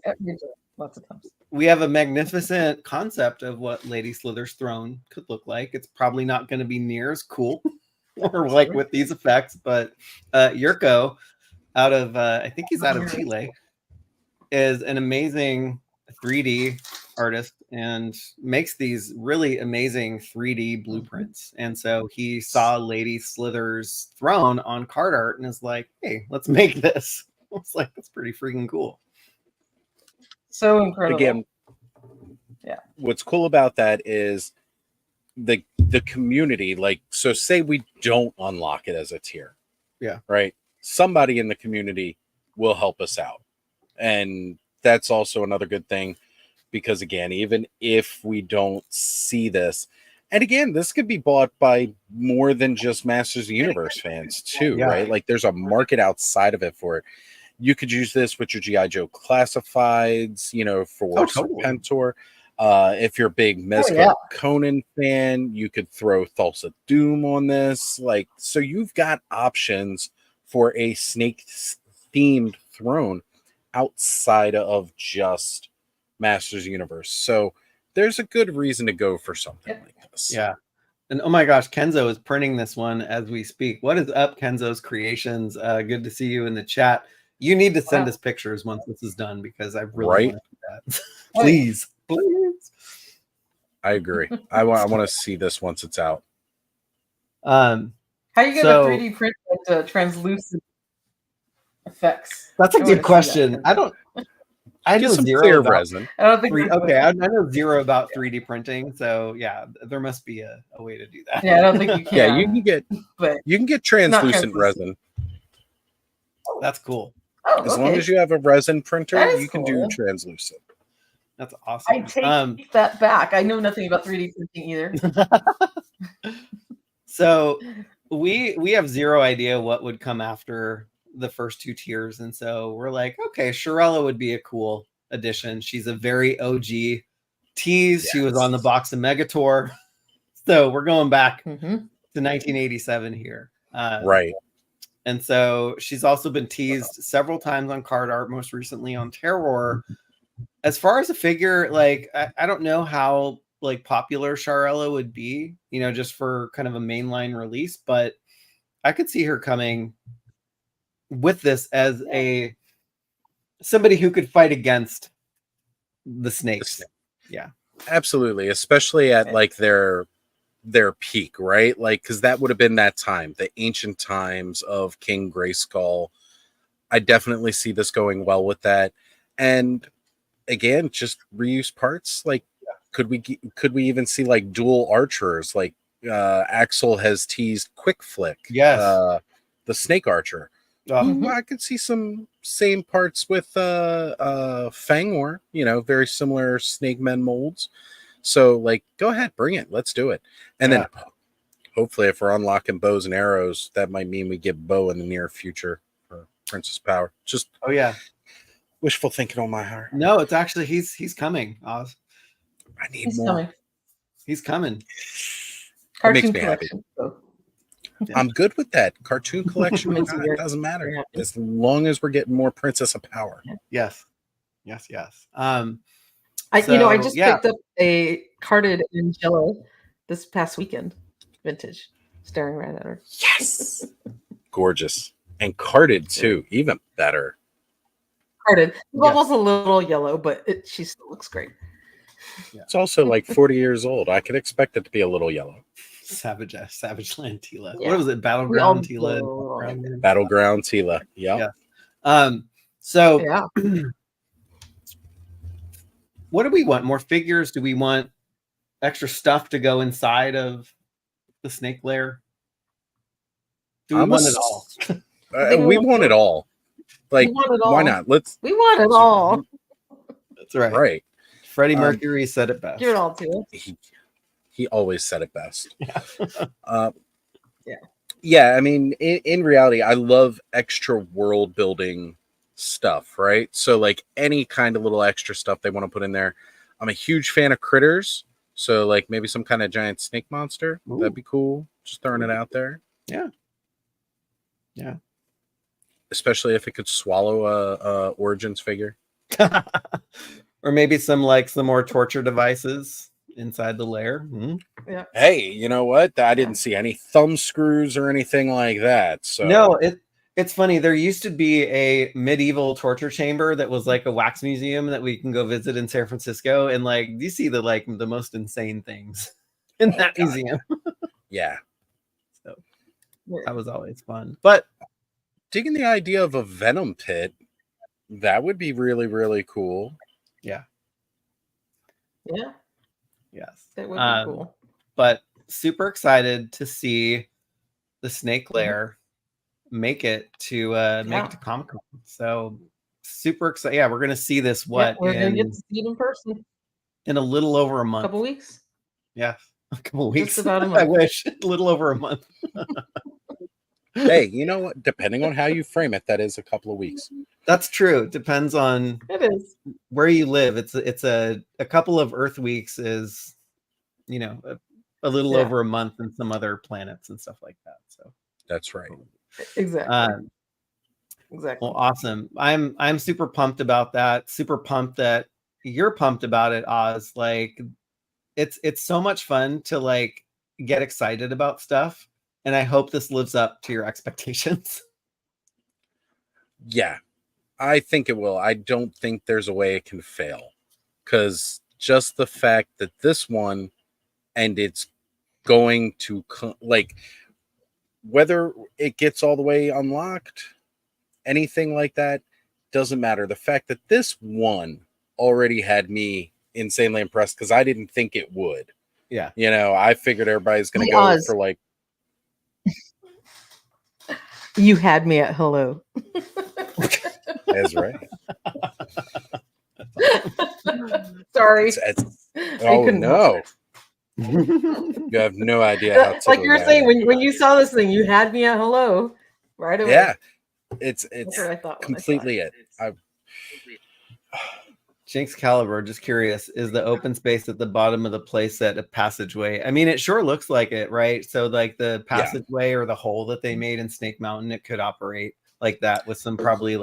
lots of times. We have a magnificent concept of what Lady Slither's throne could look like. It's probably not going to be near as cool or like with these effects, but Yurko out of I think he's out of Chile is an amazing 3D artist and makes these really amazing 3D blueprints. And so he saw Lady Slither's throne on card art and is like, hey, let's make this. I was like, that's pretty freaking cool. So incredible. Again, yeah. What's cool about that is the community. Like, so say we don't unlock it as a tier. Yeah. Right. Somebody in the community will help us out. And that's also another good thing. Because again, even if we don't see this, and again, this could be bought by more than just Masters of the Universe fans too, right? Like there's a market outside of it for it. You could use this with your G.I. Joe classifieds, you know, for Serpentor. If you're a big Mezco Conan fan, you could throw Thulsa Doom on this. Like, so you've got options for a snake themed throne outside of just Masters Universe. So there's a good reason to go for something like this. Yeah. And oh my gosh, Kenzo is printing this one as we speak. What is up, Kenzo's Creations? Good to see you in the chat. You need to send us pictures once this is done because I really want to do that. Please. I agree. I want to see this once it's out. How you get a 3D print with translucent effects? That's a good question. I know zero about resin. I don't think I know zero about 3D printing, so yeah, there must be a way to do that. Yeah, I don't think you can. Yeah, you can get translucent resin. That's cool. As long as you have a resin printer, you can do translucent. That's awesome. I take that back. I know nothing about 3D printing either. So we have zero idea what would come after the first two tiers, and so we're like, okay, Shirella would be a cool addition. She's a very OG tease. Yes. She was on the box of Megator, so we're going back to 1987 here, right? And so she's also been teased several times on card art, most recently on Terror. As far as a figure, like I don't know how like popular Shirella would be, you know, just for kind of a mainline release, but I could see her coming with this as somebody who could fight against the snakes. Yeah, absolutely. Especially at like their peak, right? Like, because that would have been that time, the ancient times of King Grayskull. I definitely see this going well with that. And again, just reuse parts. Like, could we even see like dual archers? Like Axel has teased Quick Flick. Yes, the snake archer. I could see some same parts with Fangor, you know, very similar Snake Men molds. So, like, go ahead, bring it. Let's do it. And then hopefully if we're unlocking bows and arrows, that might mean we get Bow in the near future for Princess Power. Just wishful thinking on my heart. No, it's actually he's coming, Oz. I need more. He's coming. That makes me happy. I'm good with that. Cartoon collection, it doesn't matter. As long as we're getting more Princess of Power. Yes. I just picked up a carded in jello this past weekend. Vintage. Staring right at her. Yes. Gorgeous. And carded too. Even better. Carded. It's almost a little yellow, but she still looks great. Yeah. It's also like 40 years old. I could expect it to be a little yellow. Savage Land Tila. Yeah. What was it? Battleground Tila. Battleground Tila. Yep. Yeah. So what do we want? More figures? Do we want extra stuff to go inside of the Snake Lair? Do we want it all? We want it all. Like, why not? We want it all. That's right. Right. Freddie Mercury said it best. Give it all to us. He always said it best. Yeah. Yeah, I mean, in reality, I love extra world building stuff, right? So like any kind of little extra stuff they want to put in there. I'm a huge fan of critters. So like maybe some kind of giant snake monster. Ooh. That'd be cool. Just throwing it out there. Yeah. Especially if it could swallow a Origins figure. Or maybe some more torture devices inside the lair. Mm-hmm. Yeah. Hey, you know what? I didn't see any thumb screws or anything like that. So no, it's funny. There used to be a medieval torture chamber that was like a wax museum that we can go visit in San Francisco, and like you see the most insane things in that museum. Yeah. So that was always fun. But digging the idea of a Venom pit, that would be really, really cool. Yeah. Yes. That would be cool. But super excited to see the Snake Lair make it to Comic-Con. So super excited. Yeah, we're gonna see this we're gonna get to see it in person in a little over a month. Couple weeks. Yeah, a couple weeks. Just about a month. I wish. A little over a month. Hey, you know what? Depending on how you frame it, that is a couple of weeks. That's true. Depends on where you live. It's a couple of Earth weeks is, a little over a month in some other planets and stuff like that. So that's right. Exactly. Well, awesome. I'm super pumped about that. Super pumped that you're pumped about it, Oz. Like, it's so much fun to get excited about stuff, and I hope this lives up to your expectations. Yeah, I think it will. I don't think there's a way it can fail, because just the fact that this one, and it's going to whether it gets all the way unlocked, anything like that, doesn't matter. The fact that this one already had me insanely impressed, because I didn't think it would. Yeah. I figured everybody's going to go for You had me at hello. That's right. Sorry. Oh, no. You have no idea how like you were saying when you saw this thing, you had me at hello right away. Yeah, it's completely it. Jinx Caliber, just curious, is the open space at the bottom of the playset a passageway? I mean, it sure looks like it, right? So like the passageway or the hole that they made in Snake Mountain, it could operate like that with some probably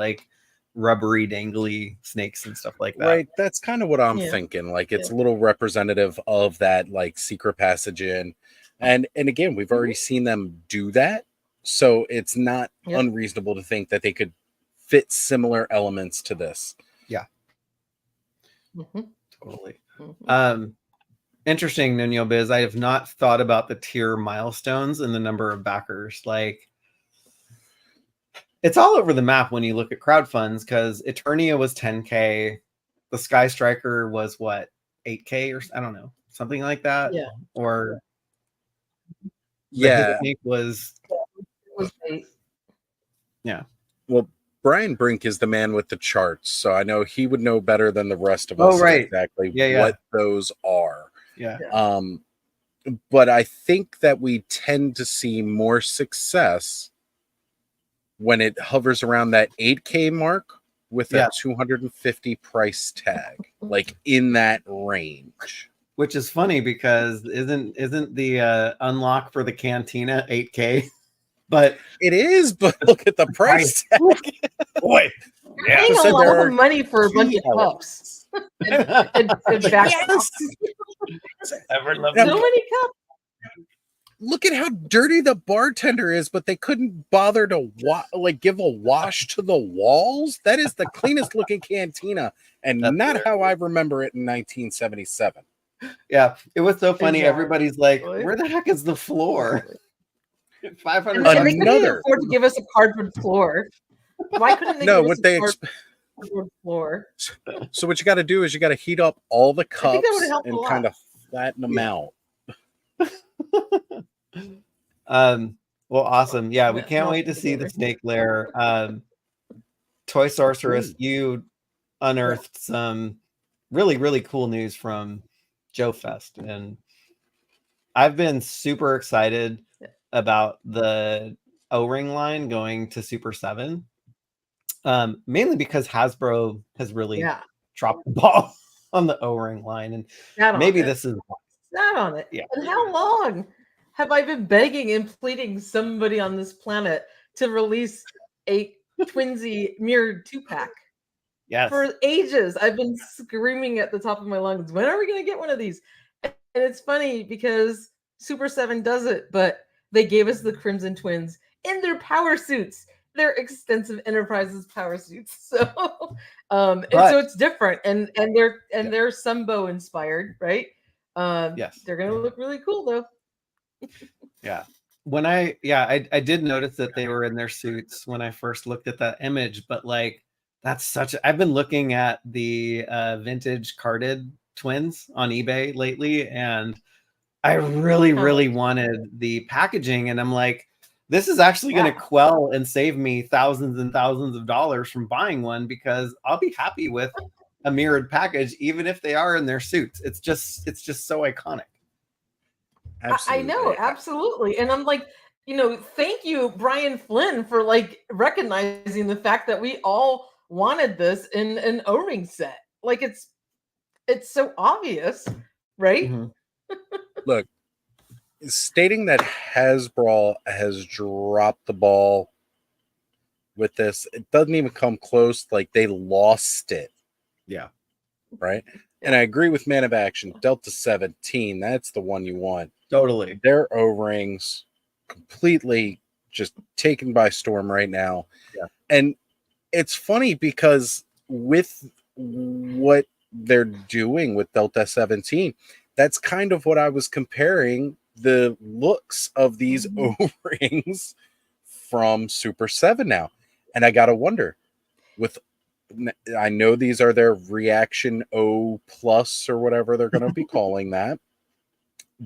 rubbery dangly snakes and stuff like that. Right, that's kind of what I'm thinking. It's a little representative of that secret passage in, and again, we've already seen them do that, so it's not unreasonable to think that they could fit similar elements to this. Yeah. Totally. Interesting, Nuno Biz. I have not thought about the tier milestones and the number of backers. It's all over the map when you look at crowdfunds, because Eternia was 10K, the Sky Striker was what, 8K or I don't know, something like that. Yeah. Or the Snake was 8. Yeah. Well, Brian Brink is the man with the charts, so I know he would know better than the rest of us exactly what those are. Yeah. But I think that we tend to see more success when it hovers around that 8K mark with a 250 price tag, in that range. Which is funny because isn't the unlock for the Cantina 8K? But it is. But look at the price tag. Boy, yeah. Paying a lot of money for a bunch of cups. and back yes. so many cups. Look at how dirty the bartender is, but they couldn't bother to give a wash to the walls. That is the cleanest looking cantina, and that's not how I remember it in 1977. Yeah, it was so funny. Exactly. Everybody's like, "Where the heck is the floor?" 500. And they couldn't afford to give us a cardboard floor. Why couldn't they? No, what they cardboard floor? So what you got to do is you got to heat up all the cups and kind of flatten them out. Well, awesome. Yeah, we can't wait to see the Snake Lair. Toy Sorceress, you unearthed some really, really cool news from Joe Fest, and I've been super excited about the O-ring line going to Super7, mainly because Hasbro has really dropped the ball on the O-ring line, and maybe this is not on it. Yeah. And how long have I been begging and pleading somebody on this planet to release a twinsy mirrored 2-pack? Yes. For ages, I've been screaming at the top of my lungs, when are we going to get one of these? And it's funny because Super7 does it, but they gave us the Crimson Twins in their power suits, their extensive Enterprises power suits. So, so it's different, and they're Sumbo inspired, right? Yes, they're gonna look really cool though. Yeah. When I did notice that they were in their suits when I first looked at that image, but like that's I've been looking at the vintage carded twins on eBay lately, and I really wanted the packaging, and I'm like, this is actually going to quell and save me thousands and thousands of dollars from buying one, because I'll be happy with a mirrored package even if they are in their suits. It's just so iconic. Absolutely. I know, absolutely. And I'm like, thank you, Brian Flynn, for like recognizing the fact that we all wanted this in an O-ring set. Like it's so obvious, right? Mm-hmm. Look, stating that Hasbro has dropped the ball with this, it doesn't even come close. Like they lost it. Yeah. Right. And I agree with Man of Action. Delta 17, that's the one you want. Totally. Their O-rings completely just taken by storm right now. Yeah. And it's funny because with what they're doing with Delta 17, that's kind of what I was comparing the looks of these O-rings from Super 7 now. And I got to wonder, I know these are their Reaction O Plus or whatever they're going to be calling that.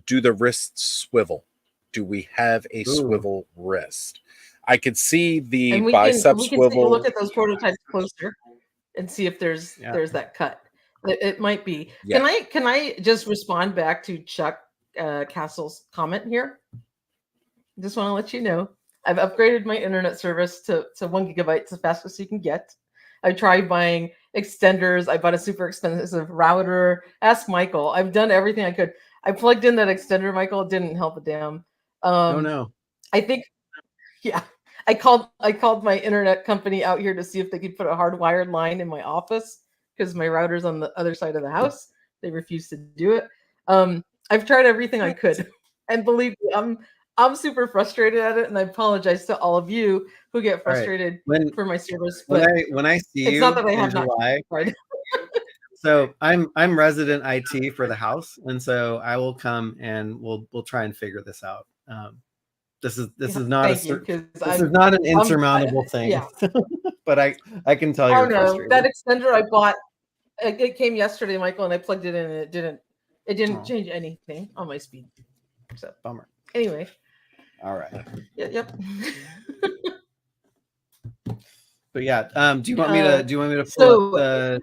Do the wrists swivel? Do we have a swivel wrist? I could see the bicep swivel. We can take a look at those prototypes closer and see if there's that cut. It might be. Yeah. Can I just respond back to Chuck Castle's comment here? Just want to let you know I've upgraded my internet service to 1 gigabyte. It's the fastest you can get. I tried buying extenders. I bought a super expensive router. Ask Michael. I've done everything I could. I plugged in that extender, Michael. It didn't help a damn. Oh no. I think, I called my internet company out here to see if they could put a hardwired line in my office because my router's on the other side of the house. They refused to do it. I've tried everything I could, and believe me, I'm super frustrated at it, and I apologize to all of you who get frustrated for my service. But when I see you, it's not that I have July, not. So I'm resident IT for the house, and so I will come and we'll try and figure this out. This is not this is not an insurmountable thing. Yeah. But I can tell you. No, that extender I bought, it came yesterday, Michael, and I plugged it in, and it didn't change anything on my speed. So bummer. Anyway. All right. Yep. But yeah, do you want me to pull up the?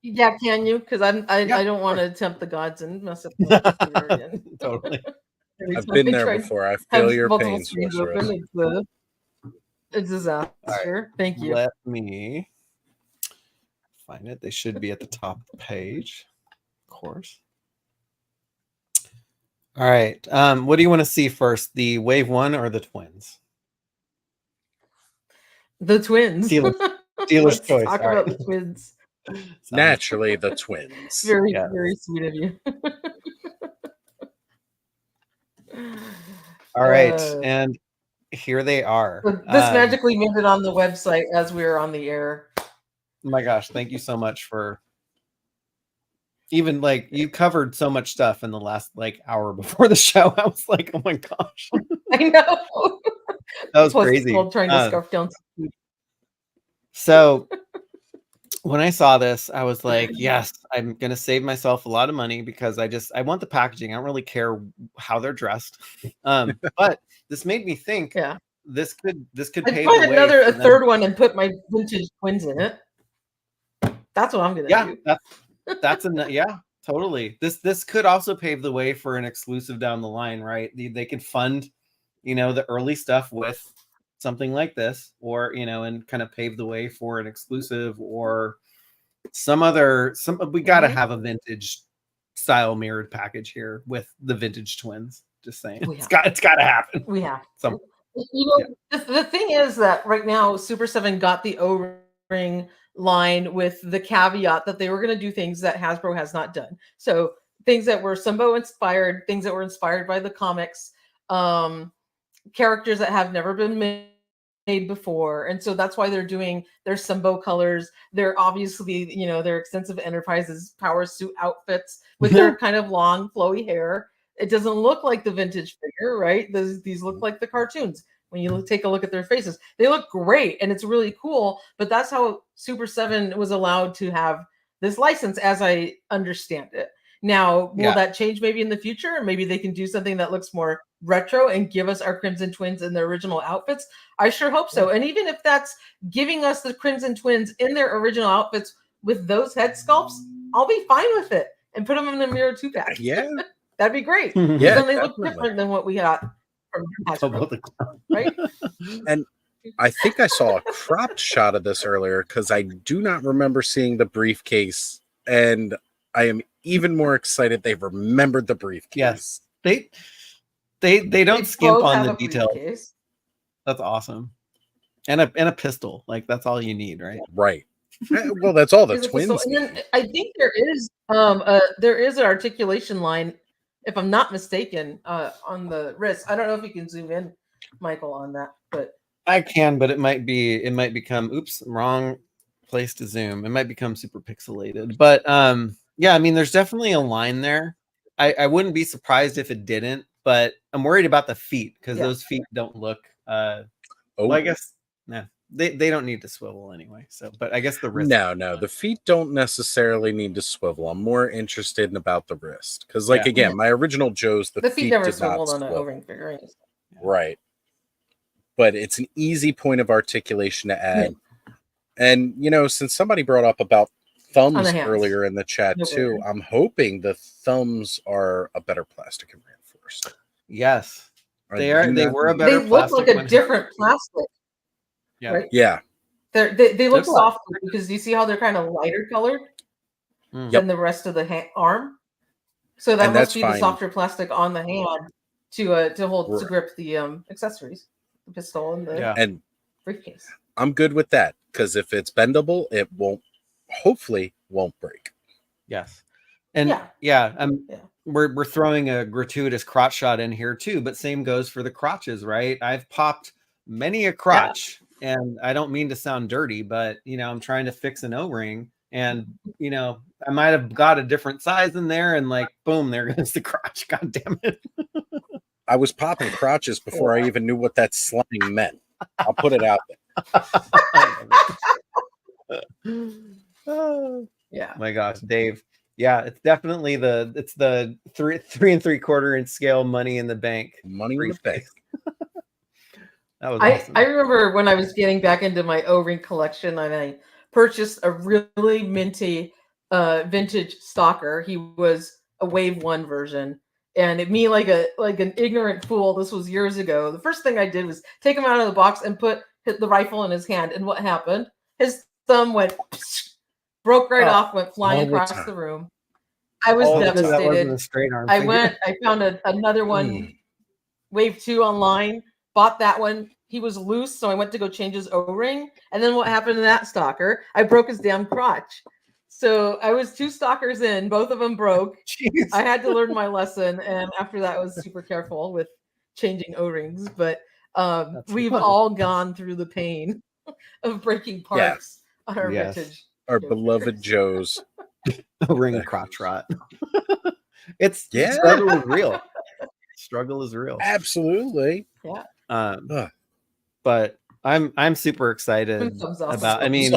Yeah, can you? Because I don't want to tempt the gods and mess up my computer again. Totally. I've been there before. I feel your pain. It's a disaster. Right. Thank you. Let me find it. They should be at the top of the page, of course. All right. What do you want to see first, the Wave 1 or the twins? The twins. Dealer's Let's choice. talk about the twins. Naturally, the twins. Very, very sweet of you. All right, and here they are. This magically made it on the website as we were on the air. Oh my gosh, thank you so much for even like you covered so much stuff in the last like hour before the show. I was like, oh my gosh. I know. That was crazy. Trying to scarf down. So when I saw this, I was like, yes, I'm going to save myself a lot of money because I want the packaging. I don't really care how they're dressed. But this made me think this could pave the way. A third one and put my vintage twins in it. That's what I'm going to do. That's totally. This could also pave the way for an exclusive down the line, right? They could fund, the early stuff with something like this, or and kind of pave the way for an exclusive or we got to have a vintage style mirrored package here with the vintage twins. Just saying, it's got to happen. We have the thing is that right now Super7 got the O-ring line with the caveat that they were going to do things that Hasbro has not done. So things that were Sunbow inspired, things that were inspired by the comics, characters that have never been made before. And so that's why they're doing their Sunbow colors. They're obviously, their extensive Enterprises power suit outfits with their kind of long flowy hair. It doesn't look like the vintage figure, right? These look like the cartoons. When you take a look at their faces, they look great and it's really cool. But that's how Super7 was allowed to have this license, as I understand it. Now, will that change maybe in the future? Maybe they can do something that looks more retro and give us our Crimson Twins in their original outfits. I sure hope so. And even if that's giving us the Crimson Twins in their original outfits with those head sculpts, I'll be fine with it and put them in the Mirror 2-pack. Yeah. That'd be great. Yeah, then they look different than what we got from Hasbro, right? And I think I saw a cropped shot of this earlier because I do not remember seeing the briefcase, and I am even more excited they remembered the briefcase. Yes, they don't skimp on the details. That's awesome, and a pistol, like that's all you need, right? Right. Well, that's all the twins. And then I think there is an articulation line, if I'm not mistaken, on the wrist. I don't know if you can zoom in, Michael, on that, but I can, but it might become oops, wrong place to zoom. It might become super pixelated. But yeah, I mean, there's definitely a line there. I wouldn't be surprised if it didn't, but I'm worried about the feet because those feet don't look well, I guess they don't need to swivel anyway. So, but I guess the wrist. No, the feet don't necessarily need to swivel. I'm more interested in about the wrist because, again, my original Joe's the feet never did swiveled not on swivel. an O-ring figure. Right. But it's an easy point of articulation to add. And, since somebody brought up about thumbs earlier in the chat too, I'm hoping the thumbs are a better plastic and reinforced. Yes, they are. They were a better plastic. They look like a different plastic. Yeah. Right? Yeah. They look softer because you see how they're kind of lighter colored than the rest of the arm. So that must be the softer plastic on the hand to grip the accessories, the pistol and the briefcase. I'm good with that because if it's bendable, it hopefully won't break. Yes. And we're throwing a gratuitous crotch shot in here too, but same goes for the crotches, right? I've popped many a crotch and I don't mean to sound dirty, but I'm trying to fix an O-ring and I might have got a different size in there and like boom, there goes the crotch. God damn it. I was popping crotches before I even knew what that slang meant. I'll put it out there. Yeah. My gosh, Dave. Yeah, it's definitely the 3 3/4 inch scale money in the bank. Money in the bank. That was awesome. I remember when I was getting back into my O-ring collection and I purchased a really minty vintage stalker. He was a Wave 1 version. And me, like an ignorant fool, this was years ago. The first thing I did was take him out of the box and hit the rifle in his hand. And what happened? His thumb broke right off, went flying across the room. I was Hopefully that wasn't devastated. a straight arm I finger. found another one, Wave 2 online, bought that one. He was loose, so I went to go change his O-ring. And then what happened to that stalker? I broke his damn crotch. So I was 2 stalkers in, both of them broke. Jeez. I had to learn my lesson, and after that, I was super careful with changing O-rings. But we've all gone through the pain of breaking parts on our vintage. Our beloved Joe's O-ring crotch rot. Struggle is real. Struggle is real. Absolutely. Yeah. But I'm super excited about. I mean,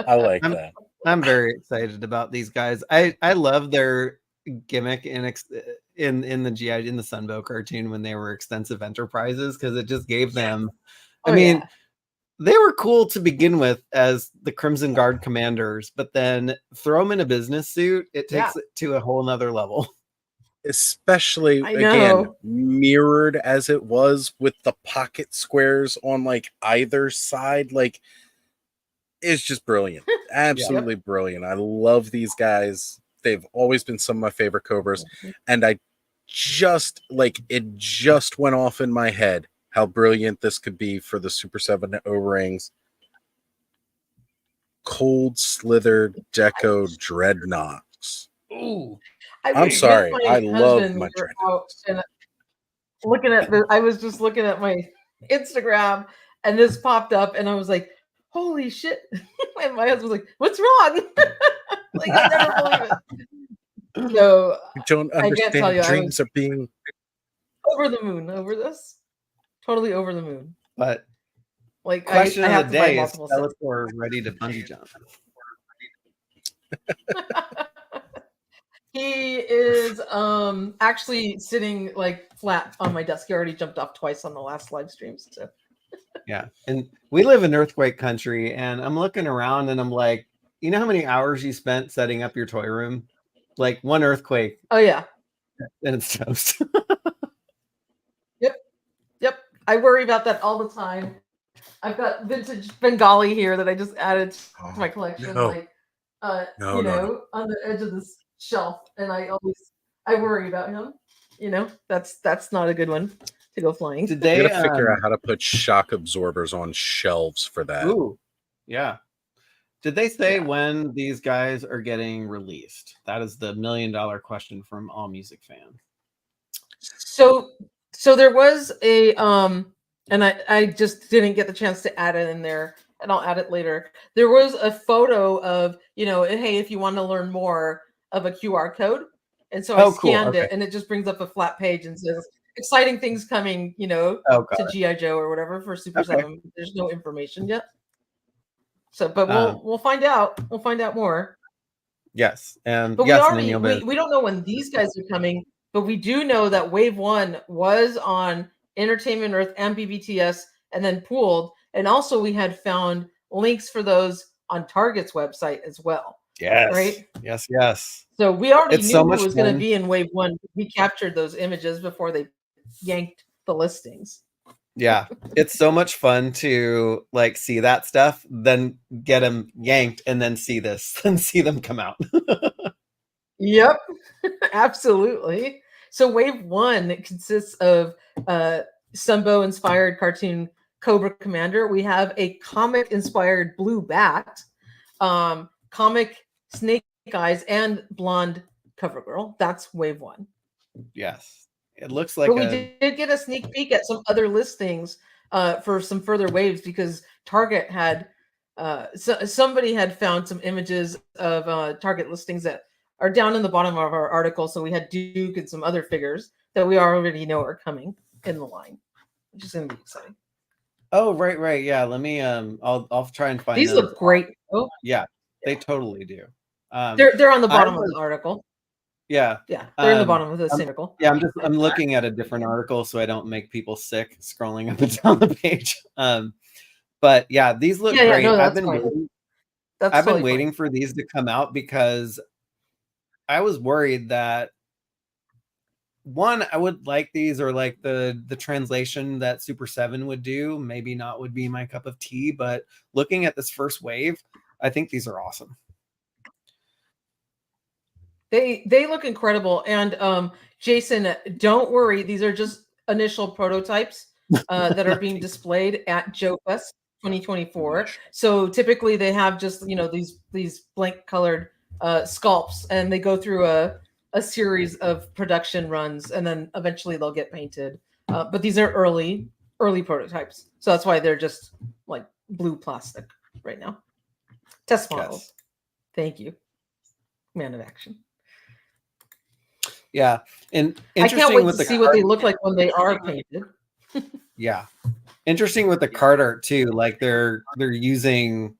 I like that. I'm very excited about these guys. I love their gimmick in the in the Sunbow cartoon when they were extensive enterprises, because it just gave them. I mean, they were cool to begin with as the Crimson Guard commanders, but then throw them in a business suit, it takes it to a whole nother level. Especially again, mirrored as it was with the pocket squares on like either side, like it's just brilliant. Absolutely brilliant. I love these guys. They've always been some of my favorite Cobras, and I just like it just went off in my head how brilliant this could be for the Super 7 O-rings. Cold slithered deco dreadnoughts. Ooh. I'm sorry. I love my dreadnoughts. Looking at this, I was just looking at my Instagram, and this popped up, and I was like, "Holy shit!" And my husband was like, "What's wrong?" Like, I never believe it. So you don't understand. Dreams are being over the moon over this. Totally over the moon. But like, question I of the day is Skeletor ready to bungee jump? He is actually sitting like flat on my desk. He already jumped off twice on the last live streams. So yeah, and we live in earthquake country, and I'm looking around and I'm like, you know how many hours you spent setting up your toy room? Like one earthquake. Oh yeah. And it's toast. Yep. I worry about that all the time. I've got vintage Bengali here that I just added to my collection. Like on the edge of this shelf, and I worry about him. You know, that's not a good one to go flying. Did they figure out how to put shock absorbers on shelves for that? Ooh, yeah. Did they say when these guys are getting released? That is the $1 million question from all music fans. So there was a and I just didn't get the chance to add it in there, and I'll add it later. There was a photo of, hey, if you want to learn more, of a QR code. And so I scanned it, and it just brings up a flat page and says exciting things coming, to G.I. Joe or whatever for Super 7. There's no information yet. So, but we'll find out. We'll find out more. Yes. And but yes, we don't know when these guys are coming, but we do know that Wave 1 was on Entertainment Earth and BBTS and then pooled. And also we had found links for those on Target's website as well. Yes. Right? Yes. So we already knew who was going to be in Wave 1. We captured those images before they yanked the listings. Yeah. It's so much fun to like see that stuff, then get them yanked, and then see this, and see them come out. Yep. Absolutely. So Wave 1, it consists of Sunbow inspired cartoon Cobra Commander. We have a comic inspired Blue Bat, comic Snake Eyes, and blonde Cover Girl. That's Wave 1. Yes. It looks like we did get a sneak peek at some other listings for some further waves, because Target had somebody had found some images of Target listings that are down in the bottom of our article. So we had Duke and some other figures that we already know are coming in the line, which is going to be exciting. Oh, right. Yeah. Let me, I'll try and find these those. Look great. Oh, yeah, they totally do. They're on the bottom of the article. Yeah. Yeah. They're in the bottom of the same article. Yeah. I'm looking at a different article so I don't make people sick scrolling up and down the page. But yeah, these look great. No, I've been waiting for these to come out, because I was worried that one, I would like these, or like the translation that Super7 would do. Maybe not would be my cup of tea, but looking at this first wave, I think these are awesome. They look incredible. And Jason, don't worry, these are just initial prototypes that are being displayed at Joe Fest 2024. So typically they have just, you know, these blank colored sculpts, and they go through a series of production runs, and then eventually they'll get painted. But these are early prototypes, so that's why they're just like blue plastic right now. Test models. Yes. Thank you, man of action. Yeah, and I can't wait to see what they look like when they are painted. Yeah, interesting with the card art too. Like they're using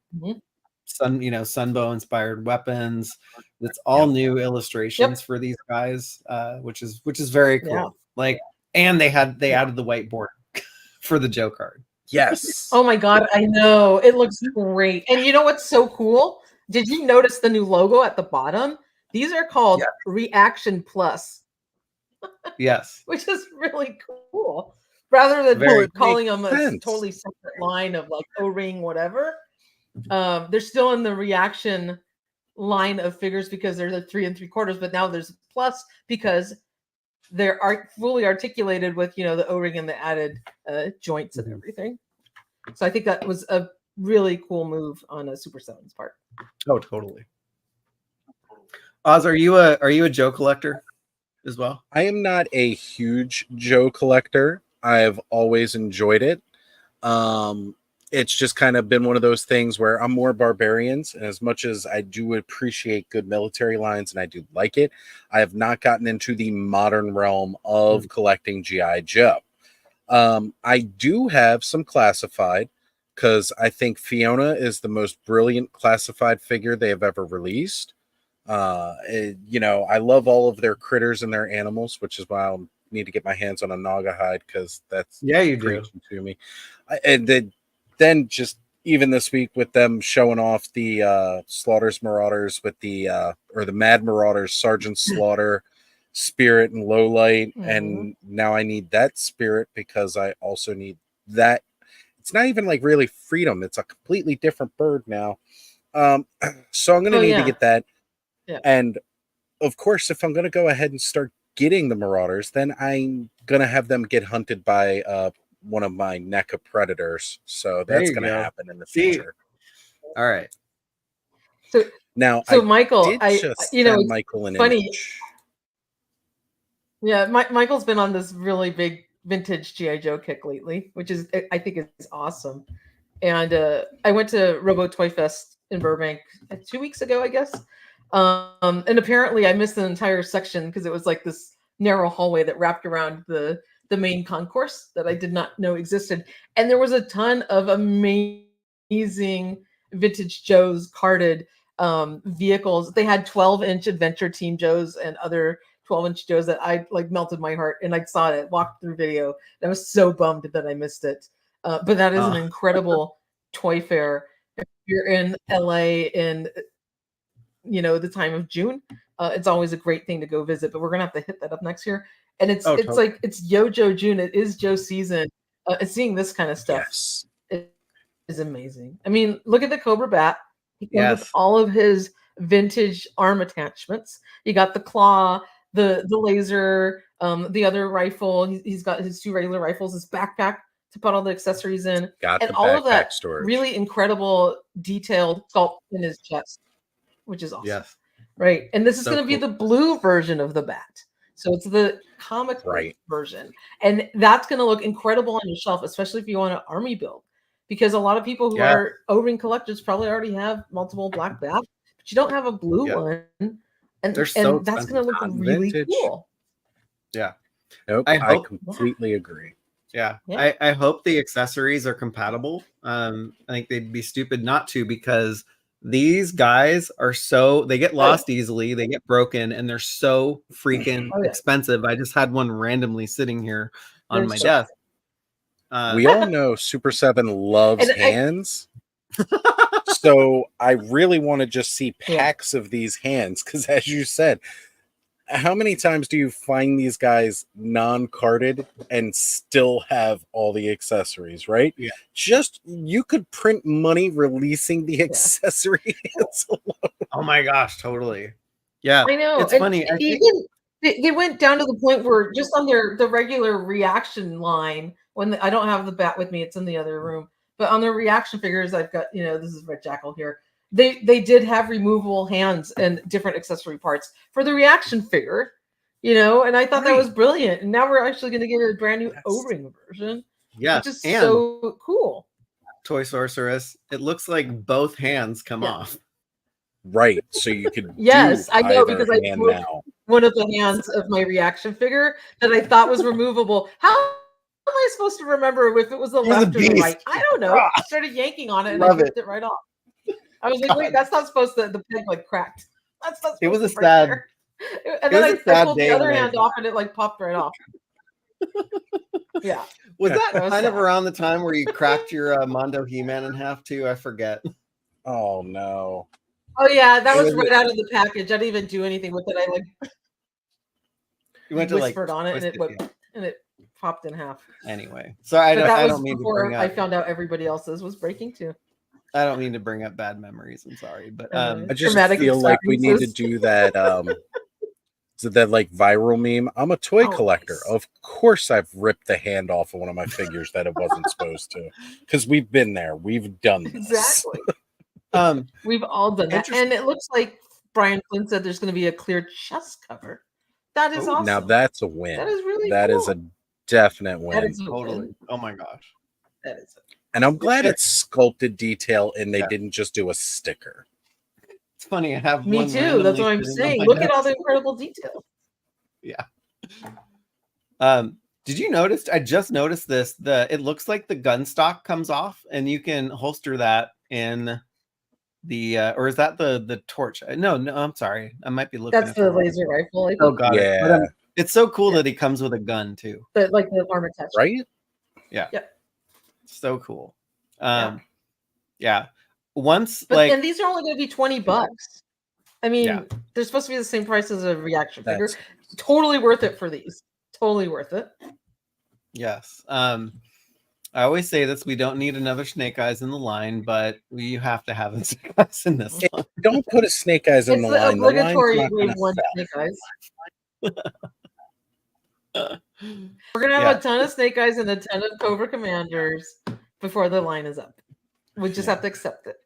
Sunbow inspired weapons. It's all new illustrations for these guys, which is very cool. Yeah. Like, and they added the whiteboard for the Joe card. Yes. Oh my God, I know, it looks great. And you know what's so cool? Did you notice the new logo at the bottom? These are called Reaction Plus. Yes. Which is really cool. Rather than calling them a totally separate line of like O-ring, whatever. They're still in the Reaction line of figures because they're the 3 3/4, but now there's plus because they're fully articulated with, you know, the O-ring and the added joints and everything. So I think that was a really cool move on a Super7's part. Oh, totally. Oz, are you a Joe collector as well? I am not a huge Joe collector. I've always enjoyed it. It's just kind of been one of those things where I'm more barbarians, and as much as I do appreciate good military lines and I do like it, I have not gotten into the modern realm of collecting G.I. Joe. I do have some classified, because I think Fiona is the most brilliant classified figure they have ever released. You know, I love all of their critters and their animals, which is why I'll need to get my hands on a Naga hide, because that's you do to me. And then just even this week with them showing off the Slaughter's Marauders with the or the Mad Marauders, Sergeant Slaughter, Spirit, and Lowlight, and now I need that Spirit because I also need that. It's not even like really Freedom; it's a completely different bird now. So I'm gonna need to get that. Yeah. And of course, if I'm gonna go ahead and start getting the Marauders, then I'm gonna have them get hunted by one of my NECA predators. So that's gonna happen in the future. All right. So now, Michael, you know, it's Michael funny. Image. Yeah, Michael's been on this really big vintage G.I. Joe kick lately, which is, I think, is awesome. And I went to Robo Toy Fest in Burbank 2 weeks ago, I guess. And apparently I missed an entire section because it was like this narrow hallway that wrapped around the main concourse that I did not know existed. And there was a ton of amazing vintage Joes carded vehicles. They had 12-inch Adventure Team Joes and other 12-inch Joes that I like melted my heart. And I saw it, walked through video. And I was so bummed that I missed it. But that is an incredible toy fair. If you're in LA in, you know, the time of June, it's always a great thing to go visit. But we're gonna have to hit that up next year. And it's like it's Yo-Joe June. It is Joe season. And seeing this kind of stuff is amazing. I mean, look at the Cobra Bat. He comes with all of his vintage arm attachments. You got the claw, the laser, the other rifle. He's got his 2 regular rifles, his backpack to put all the accessories in, and all of that storage. Really incredible detailed sculpt in his chest, which is awesome. Yes. Right. And this is going to be the blue version of the bat. So it's the comic version. And that's going to look incredible on your shelf, especially if you want an army build. Because a lot of people who are O-ring collectors probably already have multiple black bats, but you don't have a blue one. And that's going to look really cool. Yeah. Nope, I completely agree. Yeah. I hope the accessories are compatible. I think they'd be stupid not to, because these guys are they get lost easily, they get broken, and they're so freaking expensive. I just had one randomly sitting here on my desk. We all know Super7 loves hands. So I really want to just see packs of these hands, because as you said, how many times do you find these guys non-carded and still have all the accessories, right? Yeah. Just, you could print money releasing the accessories. Oh my gosh, totally. Yeah. I know. It's funny. They went down to the point where just on the regular reaction line, when I don't have the bat with me, it's in the other room. But on their reaction figures, I've got, this is Red Jackal here. They did have removable hands and different accessory parts for the reaction figure, and I thought that was brilliant. And now we're actually going to get a brand new O-ring version. Yeah, which is so cool. Toy Sorceress, it looks like both hands come off. Right, so you could yes, I know, because I broke now. one of the hands of my reaction figure that I thought was removable. How am I supposed to remember if it was the left or the right? I don't know. I started yanking on it and I ripped it right off. I was like, wait, that's not supposed to. The peg cracked. That's not. It was a sad. And then I pulled the other hand off and it popped right off. Yeah. Was that kind of around the time where you cracked your Mondo He-Man in half too? I forget. Oh no. Oh yeah, that was right out of the package. I didn't even do anything with it. I you went whispered on it and it popped in half. Anyway, so I don't mean to bring up. I found out everybody else's was breaking too. I don't mean to bring up bad memories. I'm sorry, but I just feel like we need to do that. So that viral meme. I'm a toy collector. Nice. Of course, I've ripped the hand off of one of my figures that it wasn't supposed to, because we've been there. We've done this. Exactly. We've all done that, and it looks like Brian Flynn said there's going to be a clear chest cover. That is awesome. Now that's a win. That is really that cool. is a definite win. That is totally. Win. Oh my gosh. That is. And I'm glad it's sculpted detail, and they didn't just do a sticker. It's funny. I have me too. That's what I'm saying. Look at all the incredible detail. Yeah. Did you notice? I just noticed this. It looks like the gun stock comes off, and you can holster that in the or is that the torch? No, I'm sorry. I might be looking. That's the laser rifle. Oh god. Yeah. It's so cool that he comes with a gun too. But like the armor attachment. Right? Yeah. Yep. So cool. Yeah. Once and these are only going to be $20. I mean, they're supposed to be the same price as a reaction figure. Totally worth it for these. Totally worth it. Yes. I always say this: we don't need another Snake Eyes in the line, but we have to have a Snake Eyes in this line. Don't put a Snake Eyes in the line. It's obligatory wave one Snake Eyes. We're gonna have a ton of Snake Eyes and a ton of Cobra Commanders before the line is up. We just have to accept it.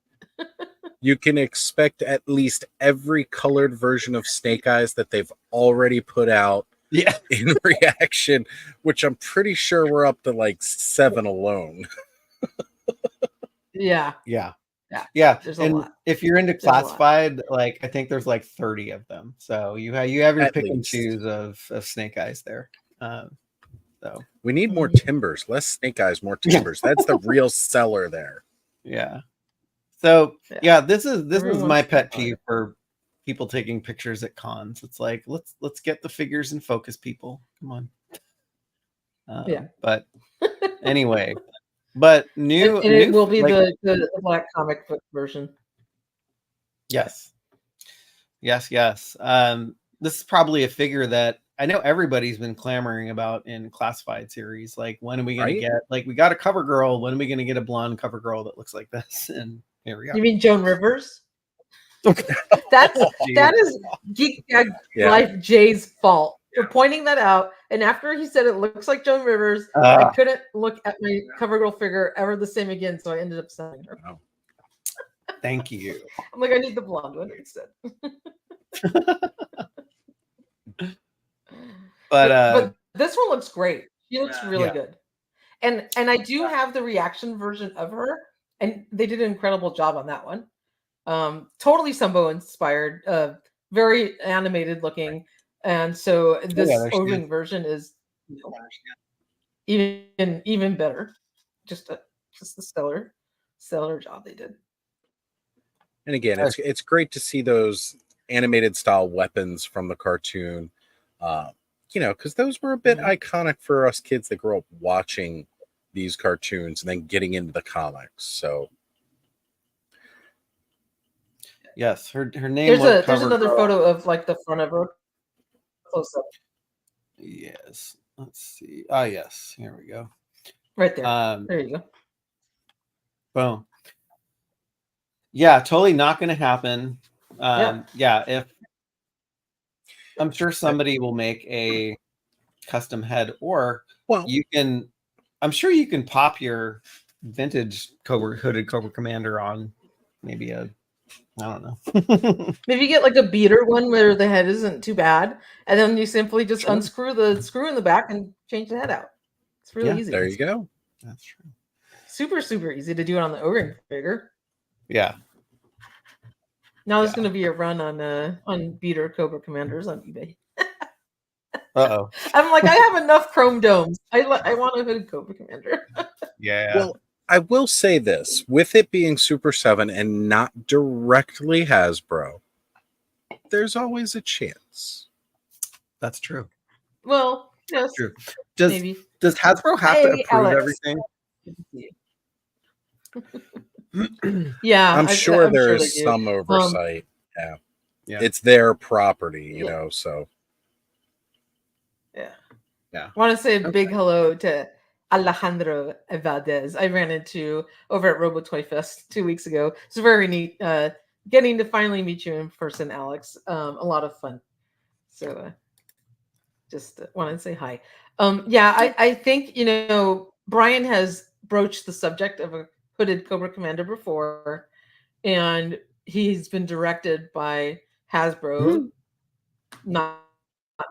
You can expect at least every colored version of Snake Eyes that they've already put out in reaction, which I'm pretty sure we're up to 7 alone. Yeah. There's a lot. If you're into classified, I think there's 30 of them. So you have your pick and choose of Snake Eyes there. So we need more timbers, less Snake Eyes, more timbers. That's the real seller there. Yeah. So this is my pet peeve for people taking pictures at cons. It's like let's get the figures in focus, people. Come on. But anyway, but it will be the black comic book version. Yes. This is probably a figure that I know everybody's been clamoring about in classified series. When are we going to get? We got a cover girl. When are we going to get a blonde cover girl that looks like this? And here we go. You mean Joan Rivers? that is Geek Life Jay's fault for pointing that out. And after he said it looks like Joan Rivers, I couldn't look at my cover girl figure ever the same again. So I ended up selling her. Oh. Thank you. I'm like, I need the blonde one instead. But this one looks great. She looks really good. And I do have the reaction version of her, and they did an incredible job on that one. Totally Sumbo inspired, very animated looking. And so this O-ring version is even better. Just a stellar job they did. And again, it's great to see those animated style weapons from the cartoon. Because those were a bit iconic for us kids that grew up watching these cartoons and then getting into the comics. So yes, her name. There's another photo of the front of her. close up. Yes. Let's see. Ah, yes. Here we go. Right there. There you go. Boom. Yeah, totally not going to happen. Yeah, if I'm sure somebody will make a custom head, or I'm sure you can pop your vintage hooded Cobra Commander on maybe I don't know. Maybe you get like a beater one where the head isn't too bad, and then you simply just unscrew the screw in the back and change the head out. It's really easy. There you go. That's true. Super, super easy to do it on the O-ring figure. Yeah. Now there's going to be a run on beater Cobra Commanders on eBay. Uh-oh. I'm like, I have enough chrome domes. I want a hooded Cobra Commander. Yeah. Well, I will say this, with it being Super7 and not directly Hasbro, there's always a chance. That's true. Well, yes. True. Does Hasbro have to approve everything? Yeah. I'm sure there is some oversight. Yeah. It's their property, you know, so. Yeah. Yeah. I want to say a big hello to Alejandro Valdez. I ran into over at Robo Toy Fest 2 weeks ago. It's very neat getting to finally meet you in person, Alex. A lot of fun. So just want to say hi. I think, Brian has broached the subject of a hooded Cobra Commander before, and he's been directed by Hasbro not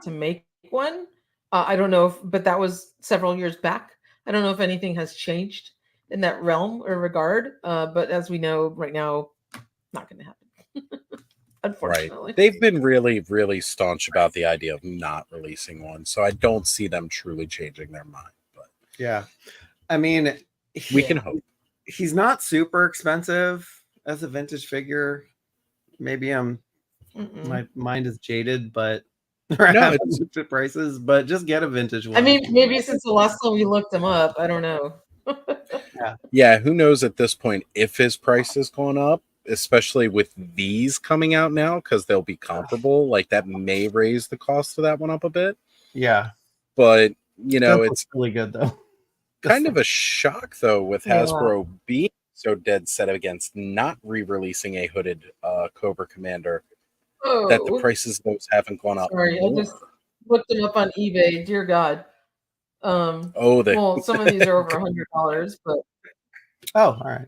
to make one. I don't know but that was several years back. I don't know if anything has changed in that realm or regard. But as we know right now, not going to happen. Unfortunately. Right. They've been really, really staunch about the idea of not releasing one. So I don't see them truly changing their mind. But yeah. I mean, we can hope. He's not super expensive as a vintage figure. Maybe my mind is jaded, but I haven't looked at prices, but just get a vintage one. I mean, maybe since the last time we looked him up, I don't know. Yeah, who knows at this point if his price has gone up, especially with these coming out now, because they'll be comparable. Like that may raise the cost of that one up a bit. Yeah. But, it's really good though. Kind of a shock though with Hasbro being so dead set against not re-releasing a hooded Cobra Commander. That the prices of those haven't gone up. Sorry, I just looked them up on eBay. Dear God. Well, some of these are over $100, but all right.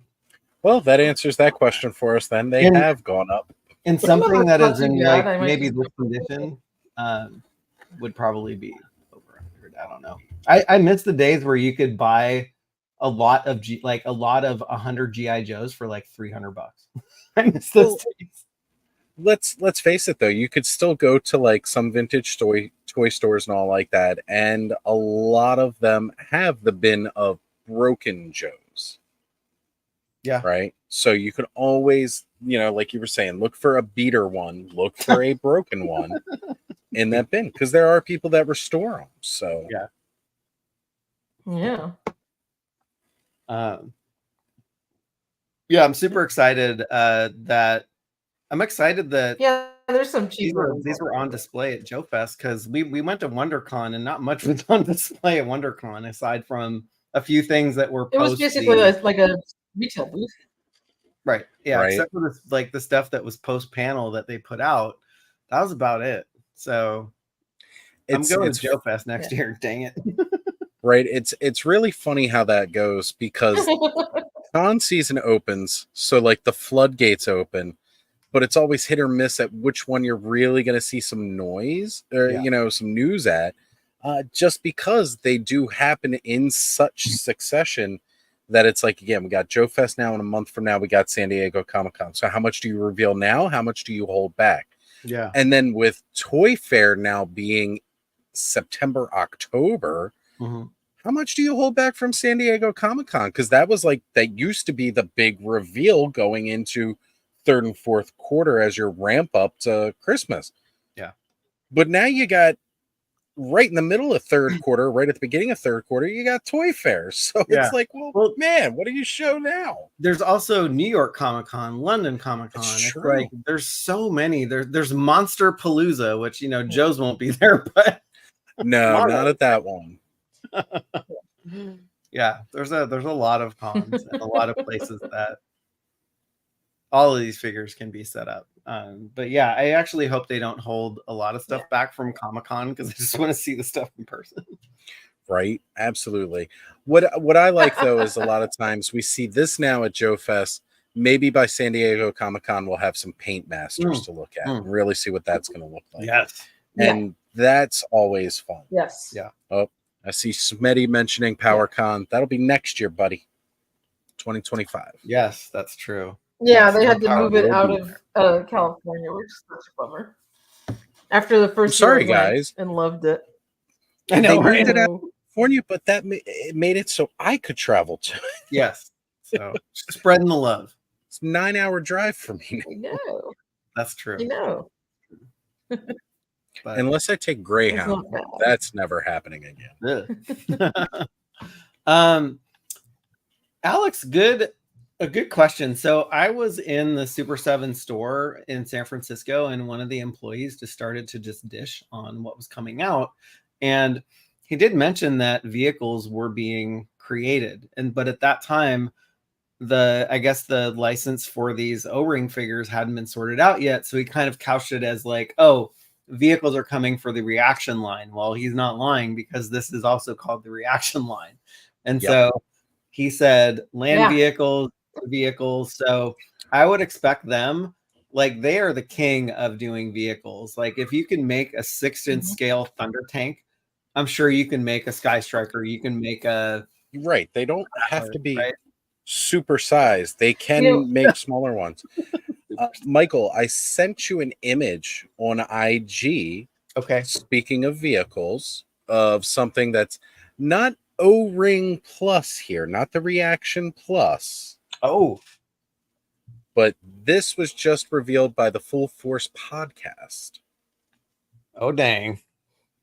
Well, that answers that question for us. Then they have gone up. And something that is in like maybe this condition would probably be over 100. I don't know. I miss the days where you could buy a lot of 100 GI Joes for like $300. I miss those days. Let's face it though, you could still go to like some vintage toy stores and all like that, and a lot of them have the bin of broken Joes. Yeah. Right. So you could always, like you were saying, look for a beater one, look for a broken one in that bin, because there are people that restore them. So yeah. Yeah, I'm super excited that there's some cheaper these were on display at Joe Fest, because we went to WonderCon and not much was on display at WonderCon aside from a few things that were it was basically like a retail booth. Right. Yeah. Except for the stuff that was post panel that they put out. That was about it. So I'm going to Joe Fest next year. Dang it. Right. It's really funny how that goes, because con season opens, so like the floodgates open, but it's always hit or miss at which one you're really going to see some noise or some news at, just because they do happen in such succession that it's like, again, we got Joe Fest now, and a month from now we got San Diego Comic-Con. So how much do you reveal now? How much do you hold back? Yeah. And then with Toy Fair now being September, October, how much do you hold back from San Diego Comic-Con? Because that used to be the big reveal going into third and fourth quarter as your ramp up to Christmas. Yeah. But now you got right in the middle of third quarter, right at the beginning of third quarter, you got Toy Fair. So it's like, well, man, what do you show now? There's also New York Comic Con, London Comic Con. It's like there's so many. There's Monster Palooza, which Joe's won't be there, but no, not at that one. Yeah, there's a lot of cons and a lot of places that all of these figures can be set up. But yeah, I actually hope they don't hold a lot of stuff back from Comic-Con because I just want to see the stuff in person. Right, absolutely. What I like though is a lot of times we see this now at Joe Fest. Maybe by San Diego Comic-Con we'll have some paint masters to look at and really see what that's going to look like. Yes, and that's always fun. Yes, yeah. Oh, I see Smitty mentioning PowerCon. That'll be next year, buddy. 2025. Yes, that's true. Yeah, they had to move it out of California, which is such a bummer. After the first year, sorry guys, and loved it. I know, they moved it out of California, but that made it so I could travel to it. Yes, so spreading the love. It's a 9-hour drive for me. I know. That's true. I know. But unless I take Greyhound, that's never happening again. Alex, a good question. So I was in the Super7 store in San Francisco, and one of the employees just started to just dish on what was coming out. And he did mention that vehicles were being created. But at that time, I guess the license for these O-ring figures hadn't been sorted out yet. So he kind of couched it as like, oh, vehicles are coming for the reaction line. Well, he's not lying because this is also called the reaction line. And so he said land vehicles. So I would expect them, like they are the king of doing vehicles. Like if you can make a 6-inch scale Thunder Tank, I'm sure you can make a Sky Striker. You can make a... Right. They don't have to be super sized. They can make smaller ones. Michael, I sent you an image on IG. Okay. Speaking of vehicles, of something that's not O-ring plus here, not the reaction plus. Oh. But this was just revealed by the Full Force podcast. Oh, dang.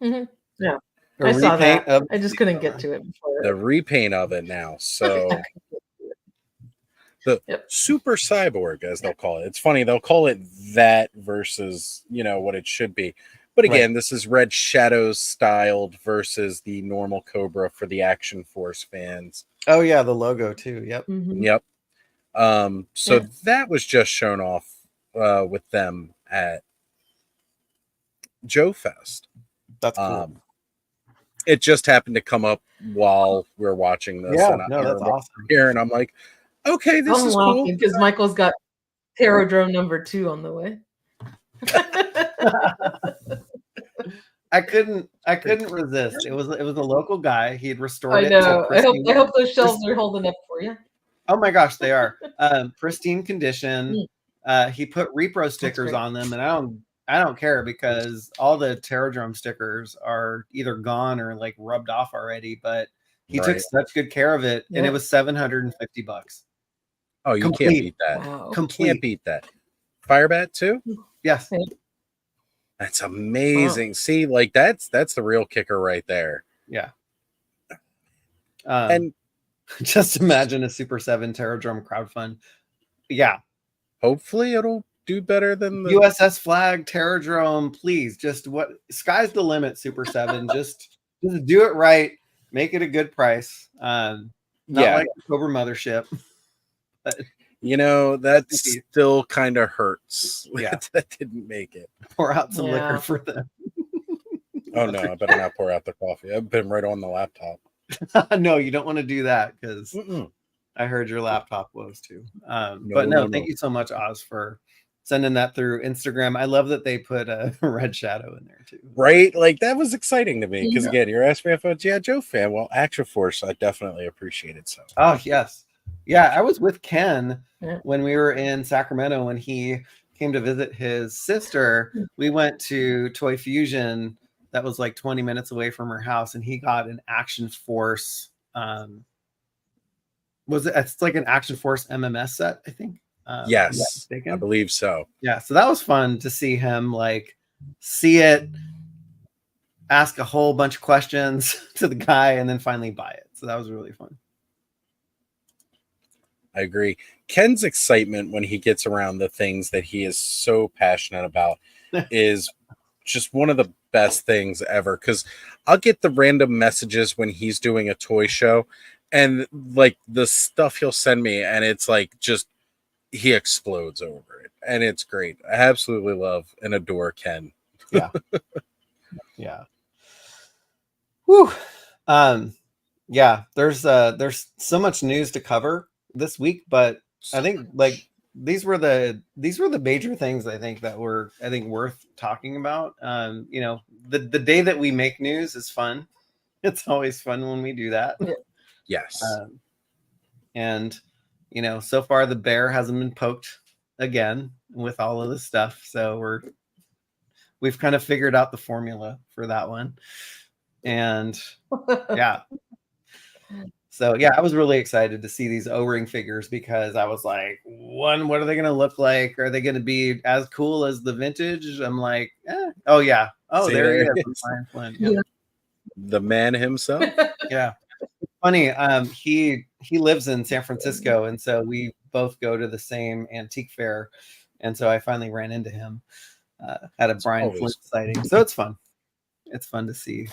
Yeah. I saw that. I just couldn't get to it before. The repaint of it now. So the Super Cyborg, as they'll call it. It's funny, they'll call it that versus, what it should be. But again, this is Red Shadows styled versus the normal Cobra for the Action Force fans. Oh, yeah, the logo too. Yep. Yep. So that was just shown off with them at Joe Fest. That's cool. It just happened to come up while we were watching this. Yeah, no, that's awesome. Here, and I'm like, okay, this is cool. Because Michael's got Terradrome number 2 on the way. I couldn't resist. It was a local guy. He had restored it. I know. I hope those shelves are holding up for you. Oh my gosh, they are. Pristine condition. He put repro stickers on them, and I don't care because all the Terradrome stickers are either gone or like rubbed off already, but he took such good care of it, and it was $750. Oh, you can't beat that. Wow. Can't beat that. Firebat too? Yes. That's amazing. See, like that's the real kicker right there. Yeah. And just imagine a Super7 Terradrome crowdfund. Yeah. Hopefully it'll do better than the USS Flag Terradrome. Please, sky's the limit, Super7. just do it right. Make it a good price. Not like the Cobra Mothership. But that still kind of hurts. Yeah. That didn't make it. Pour out some liquor for them. Oh no, I better not pour out the coffee. I've been right on the laptop. No, you don't want to do that because I heard your laptop woes too. Thank you so much, Oz, for sending that through Instagram. I love that they put a Red Shadow in there too. Right? Like that was exciting to me because again, you're asking me if I'm a G.I. Joe fan. Well, Action Force, I definitely appreciated so. Oh yes. Yeah, I was with Ken when we were in Sacramento when he came to visit his sister. We went to Toy Fusion that was like 20 minutes away from her house, and he got an Action Force. It's like an Action Force MMS set, I think. Yes, I believe so. Yeah, so that was fun to see him like see it ask a whole bunch of questions to the guy and then finally buy it. So that was really fun. I agree. Ken's excitement when he gets around the things that he is so passionate about is just one of the best things ever. Because I'll get the random messages when he's doing a toy show, and like the stuff he'll send me, and it's like just he explodes over it, and it's great. I absolutely love and adore Ken. Yeah. Yeah. Whew. Yeah, there's so much news to cover this week, but I think like these were the major things I think that were worth talking about. You know, the day that we make news is fun. It's always fun when we do that. Yes. And you know, so far the bear hasn't been poked again with all of this stuff, so we've kind of figured out the formula for that one. And yeah. So yeah, I was really excited to see these O-ring figures because I was like, one, what are they going to look like? Are they going to be as cool as the vintage? I'm like, oh yeah. Oh, see, there he is. Brian Flynn. Yeah. The man himself. Yeah. Funny. He lives in San Francisco, and so we both go to the same antique fair. And so I finally ran into him at a Brian Flynn sighting. So it's fun. It's fun to see.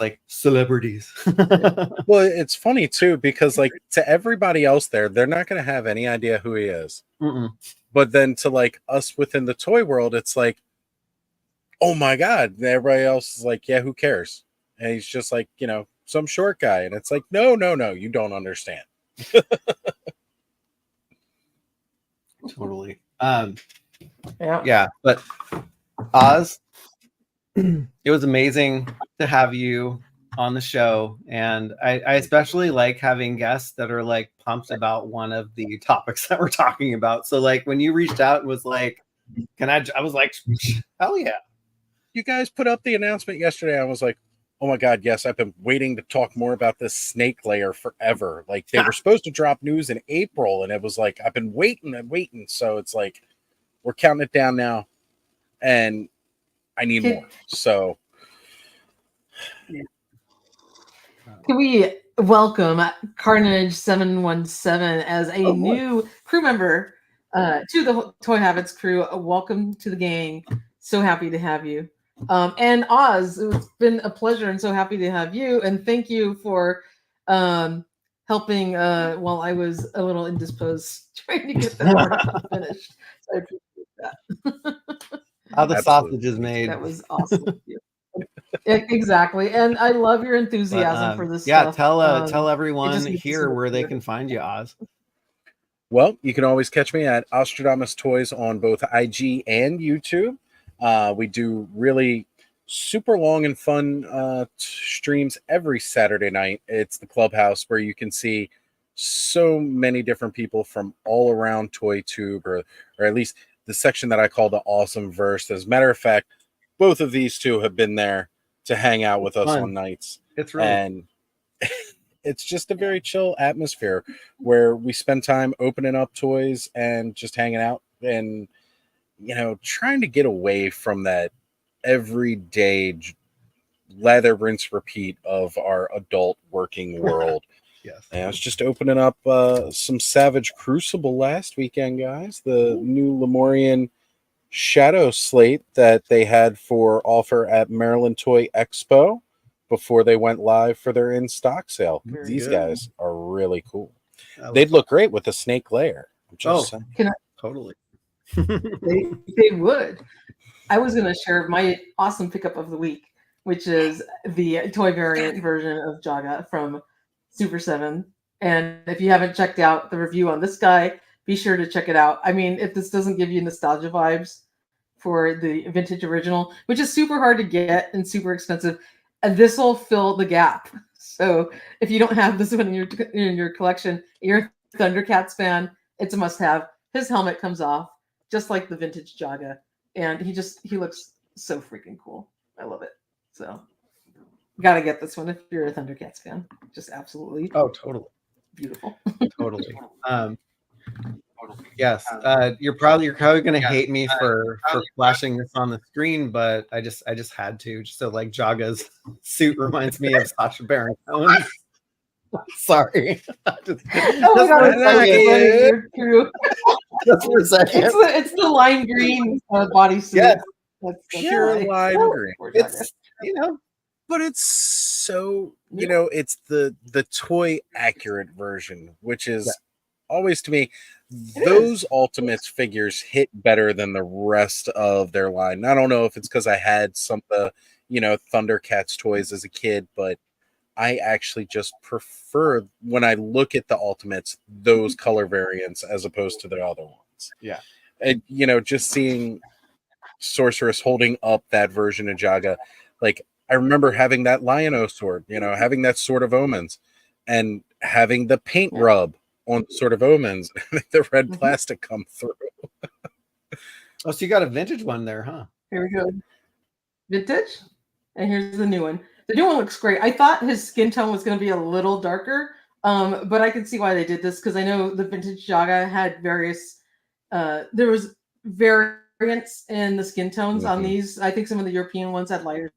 Like celebrities. Well, it's funny too because like to everybody else there, they're not going to have any idea who he is. But then to like us within the toy world, it's like, oh my god! And everybody else is like, yeah, who cares? And he's just like, you know, some short guy, and it's like, no, you don't understand. Totally. Yeah, but Oz, it was amazing to have you on the show, and I especially like having guests that are like pumped about one of the topics that we're talking about. So like when you reached out and was like, I was like, hell yeah. You guys put up the announcement yesterday. I was like, oh my god, yes, I've been waiting to talk more about this Snake Lair forever. Like they were supposed to drop news in April, and it was like I've been waiting and waiting. So it's like we're counting it down now, and I need more. So can we welcome Carnage 717 as a new crew member to the Toy Habits crew? Welcome to the gang. So happy to have you. And Oz, it's been a pleasure and so happy to have you. And thank you for helping while I was a little indisposed trying to get that product finished. So I appreciate that. How the sausage is made. That was awesome. Exactly. And I love your enthusiasm for this stuff. Tell everyone here where they can find you, Oz. Well, you can always catch me at Ostradamus Toys on both IG and YouTube. We do really super long and fun streams every Saturday night. It's the Clubhouse where you can see so many different people from all around ToyTube, or at least the section that I call the Awesome Verse. As a matter of fact, both of these two have been there to hang out with us on nights. It's really and it's just a very chill atmosphere where we spend time opening up toys and just hanging out and, you know, trying to get away from that everyday lather, rinse, repeat of our adult working world. Yes. And I was just opening up some Savage Crucible last weekend, guys. The new Lemurian Shadow slate that they had for offer at Maryland Toy Expo before they went live for their in-stock sale. These guys are really cool. They'd look great with the Snake Lair. I'm just saying. Totally. They would. I was going to share my awesome pickup of the week, which is the toy variant version of Jaga from Super7. And if you haven't checked out the review on this guy, be sure to check it out. I mean, if this doesn't give you nostalgia vibes for the vintage original, which is super hard to get and super expensive, this will fill the gap. So if you don't have this one in your collection, you're a Thundercats fan, it's a must-have. His helmet comes off just like the vintage Jaga, and he looks so freaking cool. I love it. So gotta get this one if you're a Thundercats fan. Just absolutely. Oh, totally. Beautiful. Totally. Yes. You're probably going to hate me for flashing this on the screen, but I just had to, just so like Jaga's suit reminds me of Sacha Baron Cohen. Sorry. Just for a second. It's the lime green bodysuit. Yes. That's pure lime green. It's but it's so it's the toy accurate version, which is always to me those Ultimates figures hit better than the rest of their line. I don't know if it's because I had some of the Thundercats toys as a kid, but I actually just prefer, when I look at the Ultimates, those color variants as opposed to the other ones. Yeah. And, just seeing Sorceress holding up that version of Jaga, like, I remember having that Lion-O sword, having that Sword of Omens, and having the paint rub on Sword of Omens, the red plastic come through. Oh, so you got a vintage one there, huh? Here we go. Vintage? And here's the new one. The new one looks great. I thought his skin tone was going to be a little darker, but I can see why they did this, because I know the vintage Jaga had various, there was variants in the skin tones on these. I think some of the European ones had lighter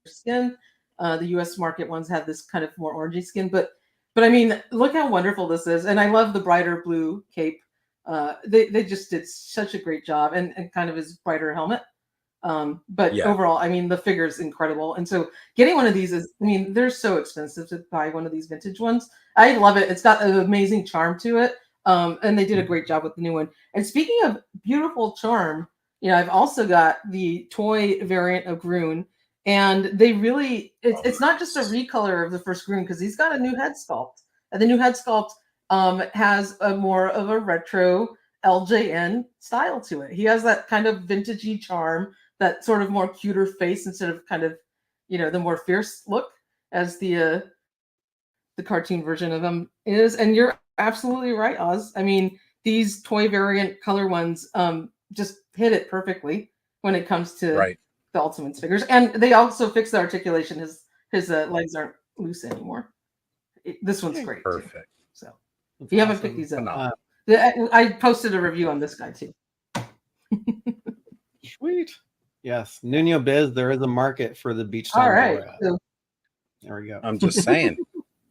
skin. The US market ones had this kind of more orangey skin, but I mean, look how wonderful this is. And I love the brighter blue cape. They just did such a great job, and kind of his brighter helmet. But overall, I mean, the figure is incredible. And so getting one of these is, I mean, they're so expensive to buy one of these vintage ones. I love it. It's got an amazing charm to it. And they did a great job with the new one. And speaking of beautiful charm, I've also got the toy variant of Groon. And they really, it's not just a recolor of the first Groon, because he's got a new head sculpt. And the new head sculpt has a more of a retro LJN style to it. He has that kind of vintagey charm, that sort of more cuter face instead of kind of, the more fierce look as the cartoon version of him is. And you're absolutely right, Oz. I mean, these toy variant color ones just hit it perfectly when it comes to the Ultimates figures. And they also fixed the articulation. His legs aren't loose anymore. This one's great. Perfect. Too. So if you haven't picked these up, I posted a review on this guy too. Sweet. Yes, Nuno Biz, there is a market for the beach time. All right. So, there we go. I'm just saying.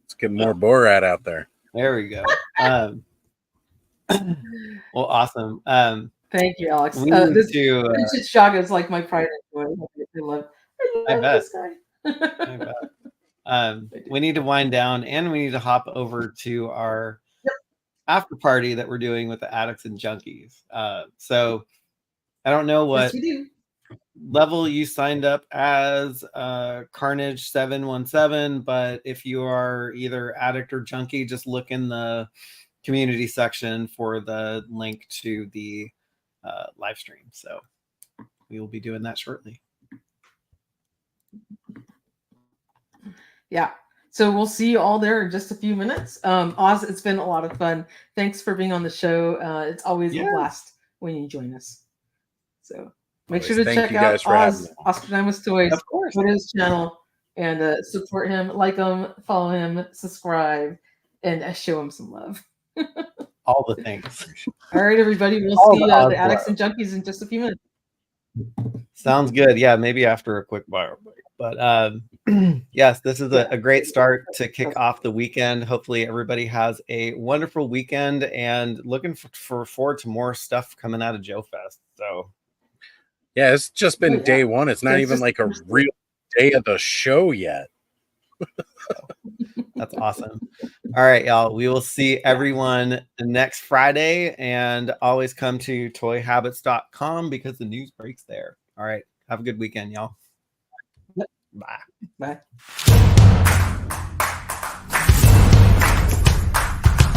Let's get more Borat out there. There we go. Well, awesome. Thank you, Alex. This vintage Jaga is like my pride and joy. I love this guy. I bet. We need to wind down, and we need to hop over to our after party that we're doing with the Addicts and Junkies. So I don't know what level you signed up as Carnage 717, but if you are either addict or junkie, just look in the community section for the link to the live stream. So we will be doing that shortly. Yeah. So we'll see you all there in just a few minutes. Oz, it's been a lot of fun. Thanks for being on the show. It's always a blast when you join us. So make sure to check out Oz, Oscar Toys, on his channel, and support him, like him, follow him, subscribe, and show him some love. All the things. All right, everybody. We'll see the Addicts and Junkies in just a few minutes. Sounds good. Yeah, maybe after a quick bio break. But yes, this is a great start to kick off the weekend. Hopefully everybody has a wonderful weekend, and looking forward to more stuff coming out of Joe Fest. So yeah, it's just been day one. It's not even like a real day of the show yet. That's awesome. All right, y'all. We will see everyone next Friday, and always come to toyhabits.com because the news breaks there. All right. Have a good weekend, y'all. Bye. Bye.